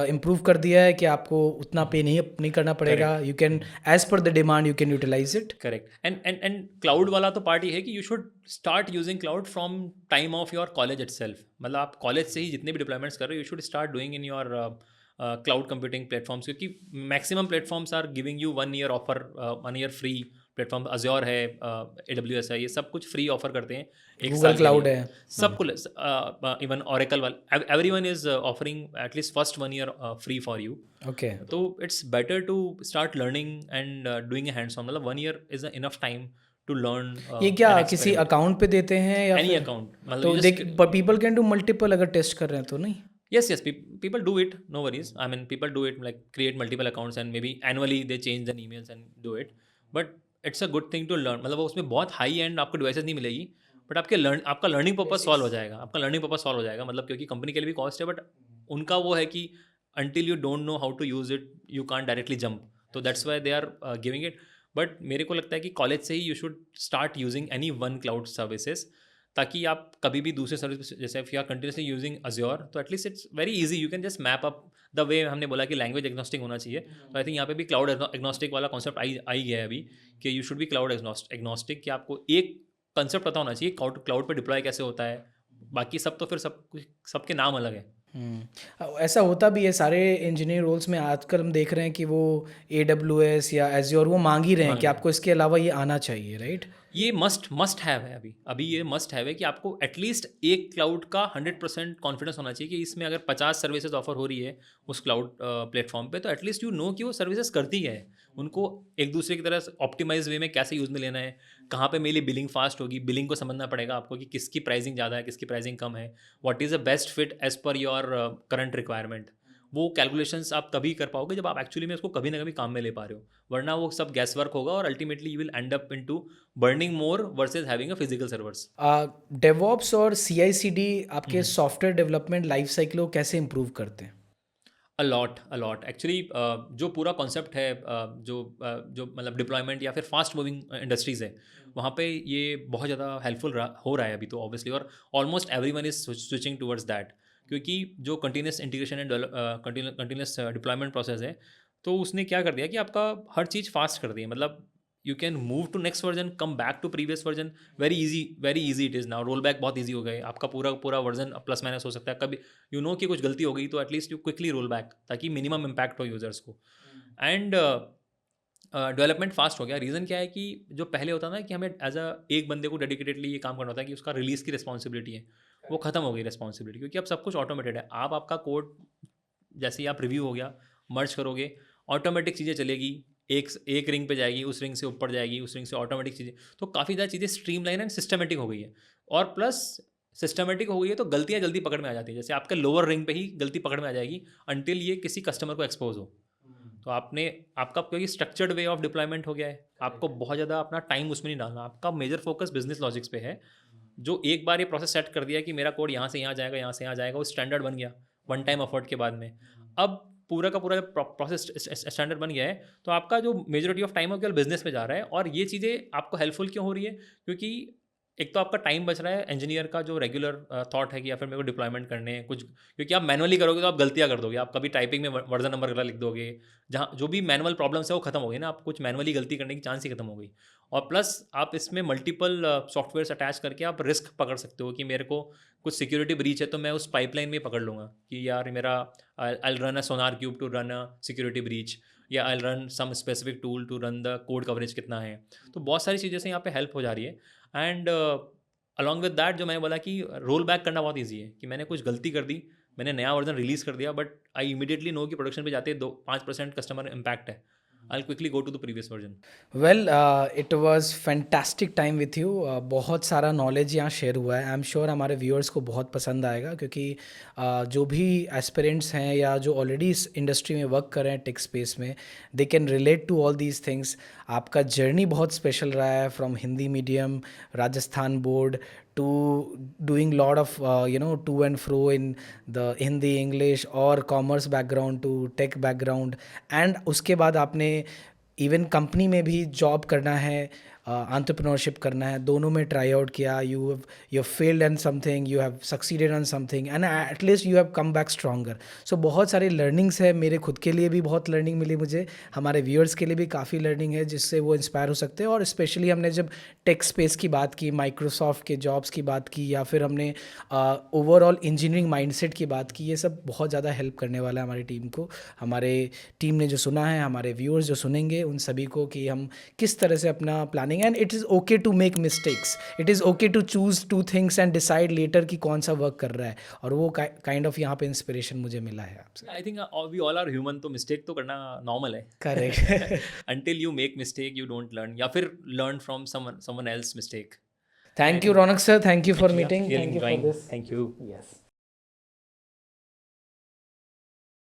इम्प्रूव कर दिया है कि आपको उतना पे नहीं करना पड़ेगा। You can as per the demand you can utilize it. Correct. And cloud वाला तो पार्ट ये है कि you should start using cloud from time of your college itself. मतलब आप कॉलेज से ही जितने भी डिप्लॉयमेंट्स कर रहे हो, you should start doing in your cloud computing platforms, क्योंकि maximum platforms are giving you 1 year offer, 1 year free. Platform Azure है, AWS है, ये सब कुछ फ्री ऑफर करते हैं एक गूगल साल के क्लाउड लिए। है। सबको इवन ऑरेकल वाला everyone is offering at least first 1 year free for you. Okay. तो it's better to start learning and doing a hands on. मतलब 1 year is enough time to learn. ये क्या किसी अकाउंट पे देते हैं या एनी फिर अकाउंट, तो मतलब पीपल कैन डू मल्टीपल अगर टेस्ट कर रहे हैं तो नहीं? yes, people do it, no worries. I mean, people do it, like create multiple accounts and maybe annually they change their emails and do it, but it's a good thing to learn. मतलब उसमें बहुत हाई एंड आपको डिवाइसेस नहीं मिलेगी, बट आपका लर्निंग पर्पस सॉल्व हो जाएगा। आपका लर्निंग पर्पस सॉल्व हो जाएगा, मतलब क्योंकि कंपनी के लिए भी कॉस्ट है, बट उनका वो है कि until you don't know how to use it, you can't directly jump. तो that's why they are giving it. But मेरे को लगता है कि कॉलेज से ही you should start using any one cloud services, ताकि आप कभी भी दूसरे सर्विस, जैसे if you are continuously using Azure, तो at least it's very easy, you can just map up the way हमने बोला कि लैंग्वेज एग्नोस्टिक होना चाहिए। तो आई थिंक यहाँ पे भी क्लाउड एग्नोस्टिक वाला कॉन्सेप्ट आई गया है अभी, कि you should be cloud agnostic, कि आपको एक कंसेप्ट पता होना चाहिए क्लाउड पर डिप्लॉय कैसे होता है, बाकी सब तो फिर सबके नाम अलग है। ऐसा होता भी है सारे इंजीनियर रोल्स में। आजकल हम देख रहे हैं कि वो AWS या एज्योर वो मांग ही रहे हैं कि आपको इसके अलावा ये आना चाहिए, राइट? ये मस्ट हैव है। अभी ये मस्ट हैव है कि आपको एटलीस्ट एक क्लाउड का 100% कॉन्फिडेंस होना चाहिए, कि इसमें अगर 50 सर्विसेज ऑफर हो रही है उस क्लाउड प्लेटफॉर्म पे, तो एटलीस्ट यू नो कि वो सर्विसेज करती है। उनको एक दूसरे की तरह ऑप्टिमाइज वे में कैसे यूज़ में लेना है, कहाँ पे मेरी बिलिंग फास्ट होगी, बिलिंग को समझना पड़ेगा आपको कि किसकी प्राइसिंग ज़्यादा है, किसकी प्राइसिंग कम है, what is the best fit as per your current requirement. वो कैलकुलेशंस आप तभी कर पाओगे जब आप एक्चुअली में उसको कभी ना कभी काम में ले पा रहे हो, वरना वो सब गैस वर्क होगा और ultimately you will and up into burning more versus having a physical servers. DevOps और CI/CD आपके सॉफ्टवेयर डेवलपमेंट लाइफ साइकिल को कैसे इम्प्रूव करते हैं? अलॉट एक्चुअली जो पूरा कॉन्सेप्ट है जो मतलब डिप्लॉयमेंट या फिर फास्ट मूविंग इंडस्ट्रीज़ है, वहाँ पे ये बहुत ज़्यादा हेल्पफुल हो रहा है अभी तो ऑब्वियसली, और almost everyone is switching towards that, क्योंकि जो continuous integration and continuous deployment process है, तो उसने क्या कर दिया कि आपका हर चीज़ फास्ट कर दी है। मतलब you can move to next version, come back to previous version, very easy it is now. Roll back बहुत ईजी हो गए, आपका पूरा पूरा वर्जन प्लस माइनस हो सकता है। कभी कि कुछ गलती हो गई तो at least you quickly roll back, ताकि मिनिमम इम्पैक्ट हो यूजर्स को। एंड डेवलपमेंट फास्ट हो गया। रीज़न क्या है कि जो पहले होता ना कि हमें एज एक बंदे को डेडिकेटेडली ये काम करना होता है कि उसका रिलीज़ की रिस्पॉन्सिबिलिटी है, वो खत्म हो गई रिस्पॉन्सिबिलिटी, क्योंकि अब सब कुछ ऑटोमेटेड है। आप आपका कोड जैसे ही आप रिव्यू हो गया, मर्ज करोगे, ऑटोमेटिक चीज़ें चलेगी, एक रिंग पे जाएगी, उस रिंग से ऊपर जाएगी, उस रिंग से ऑटोमेटिक चीज़ें, तो काफ़ी ज़्यादा चीज़ें स्ट्रीमलाइन एंड सिस्टमेटिक हो गई है। और प्लस सिस्टमेटिक हो गई है तो गलतियाँ जल्दी पकड़ में आ जाती है। जैसे आपके लोअर रिंग पे ही गलती पकड़ में आ जाएगी अनटिल ये किसी कस्टमर को एक्सपोज हो। तो आपने आपका क्योंकि स्ट्रक्चर्ड वे ऑफ डिप्लॉयमेंट हो गया है, आपको बहुत ज़्यादा अपना टाइम उसमें नहीं डालना। आपका मेजर फोकस बिजनेस लॉजिक्स पे है। जो एक बार ये प्रोसेस सेट कर दिया कि मेरा कोड यहाँ से यहाँ जाएगा, यहाँ से यहाँ जाएगा, वो स्टैंडर्ड बन गया वन टाइम एफर्ट के बाद में। अब पूरा का पूरा प्रोसेस स्टैंडर्ड बन गया है, तो आपका जो मेजोरिटी ऑफ टाइम है केवल बिजनेस में जा रहा है। और ये चीज़ें आपको हेल्पफुल क्यों हो रही है? क्योंकि एक तो आपका टाइम बच रहा है, इंजीनियर का जो रेगुलर थॉट है कि या फिर मेरे को डिप्लॉयमेंट करने हैं कुछ, क्योंकि आप मैनुअली करोगे तो आप गलतियाँ कर दोगे, आप कभी टाइपिंग में वर्जन नंबर गलत लिख दोगे, जहाँ जो भी मैनुअल प्रॉब्लम्स है वो खत्म हो गई ना, आप कुछ मैनुअली गलती करने की चांस ही खत्म हो गई। और प्लस आप इसमें मल्टीपल सॉफ्टवेयर्स अटैच करके आप रिस्क पकड़ सकते हो कि मेरे को कुछ सिक्योरिटी ब्रीच है तो मैं उस पाइपलाइन में पकड़ लूँगा कि यार मेरा I run a SonarQube to run a security breach, या I run some specific tool to run the code coverage कितना है। तो बहुत सारी चीज़ें से यहाँ पे हेल्प हो जा रही है। एंड अलॉन्ग विद दैट जो मैंने बोला कि रोल बैक करना बहुत ईजी है, कि मैंने कुछ गलती कर दी, मैंने नया वर्जन रिलीज़ कर दिया, बट आई इमीडिएटली नो कि प्रोडक्शन पे जाते 2-5% कस्टमर इम्पैक्ट है, I quickly go to the previous version. Well, it was fantastic time with you. बहुत सारा नॉलेज यहाँ शेयर हुआ है। आई एम श्योर हमारे व्यूअर्स को बहुत पसंद आएगा, क्योंकि जो भी एस्पिरेंट्स हैं या जो ऑलरेडी इस इंडस्ट्री में वर्क कर रहे हैं टेक स्पेस में, they can relate to all these things. आपका जर्नी बहुत स्पेशल रहा है, from Hindi medium, Rajasthan board, to doing lot of to and fro in the Hindi, English और commerce background to tech background, and उसके बाद आपने इवन कंपनी में भी जॉब करना है, एंटरप्रेन्योरशिप करना है, दोनों में ट्राई आउट किया। You failed an something, you have succeeded on something, and at least you have come back stronger. So बहुत सारी लर्निंग्स है, मेरे खुद के लिए भी बहुत लर्निंग मिली, मुझे हमारे व्यूअर्स के लिए भी काफ़ी लर्निंग है जिससे वो इंस्पायर हो सकते हैं। और स्पेशली हमने जब टेक स्पेस की बात की, माइक्रोसॉफ्ट के जॉब्स की बात की, या फिर हमने ओवरऑल इंजीनियरिंग माइंडसेट की बात की, ये सब बहुत ज़्यादा हेल्प करने वाला है हमारी टीम को। हमारे टीम ने जो सुना है, हमारे व्यूअर्स जो सुनेंगे, उन सभी को, कि हम किस तरह से अपना planning, and it is okay to make mistakes, it is okay to choose two things and decide later कि कौन सा वर्क कर रहा है। और वो काइंड ऑफ यहाँ पे इंस्पिरेशन मुझे मिला है आपसे। I think we all are human, तो मिस्टेक तो करना नॉर्मल है। Correct. Until you make mistake you don't learn, या फिर learn from someone else mistake. Thank you Raunak sir, thank you for meeting, Really thank you for enjoying. This. Thank you. Yes.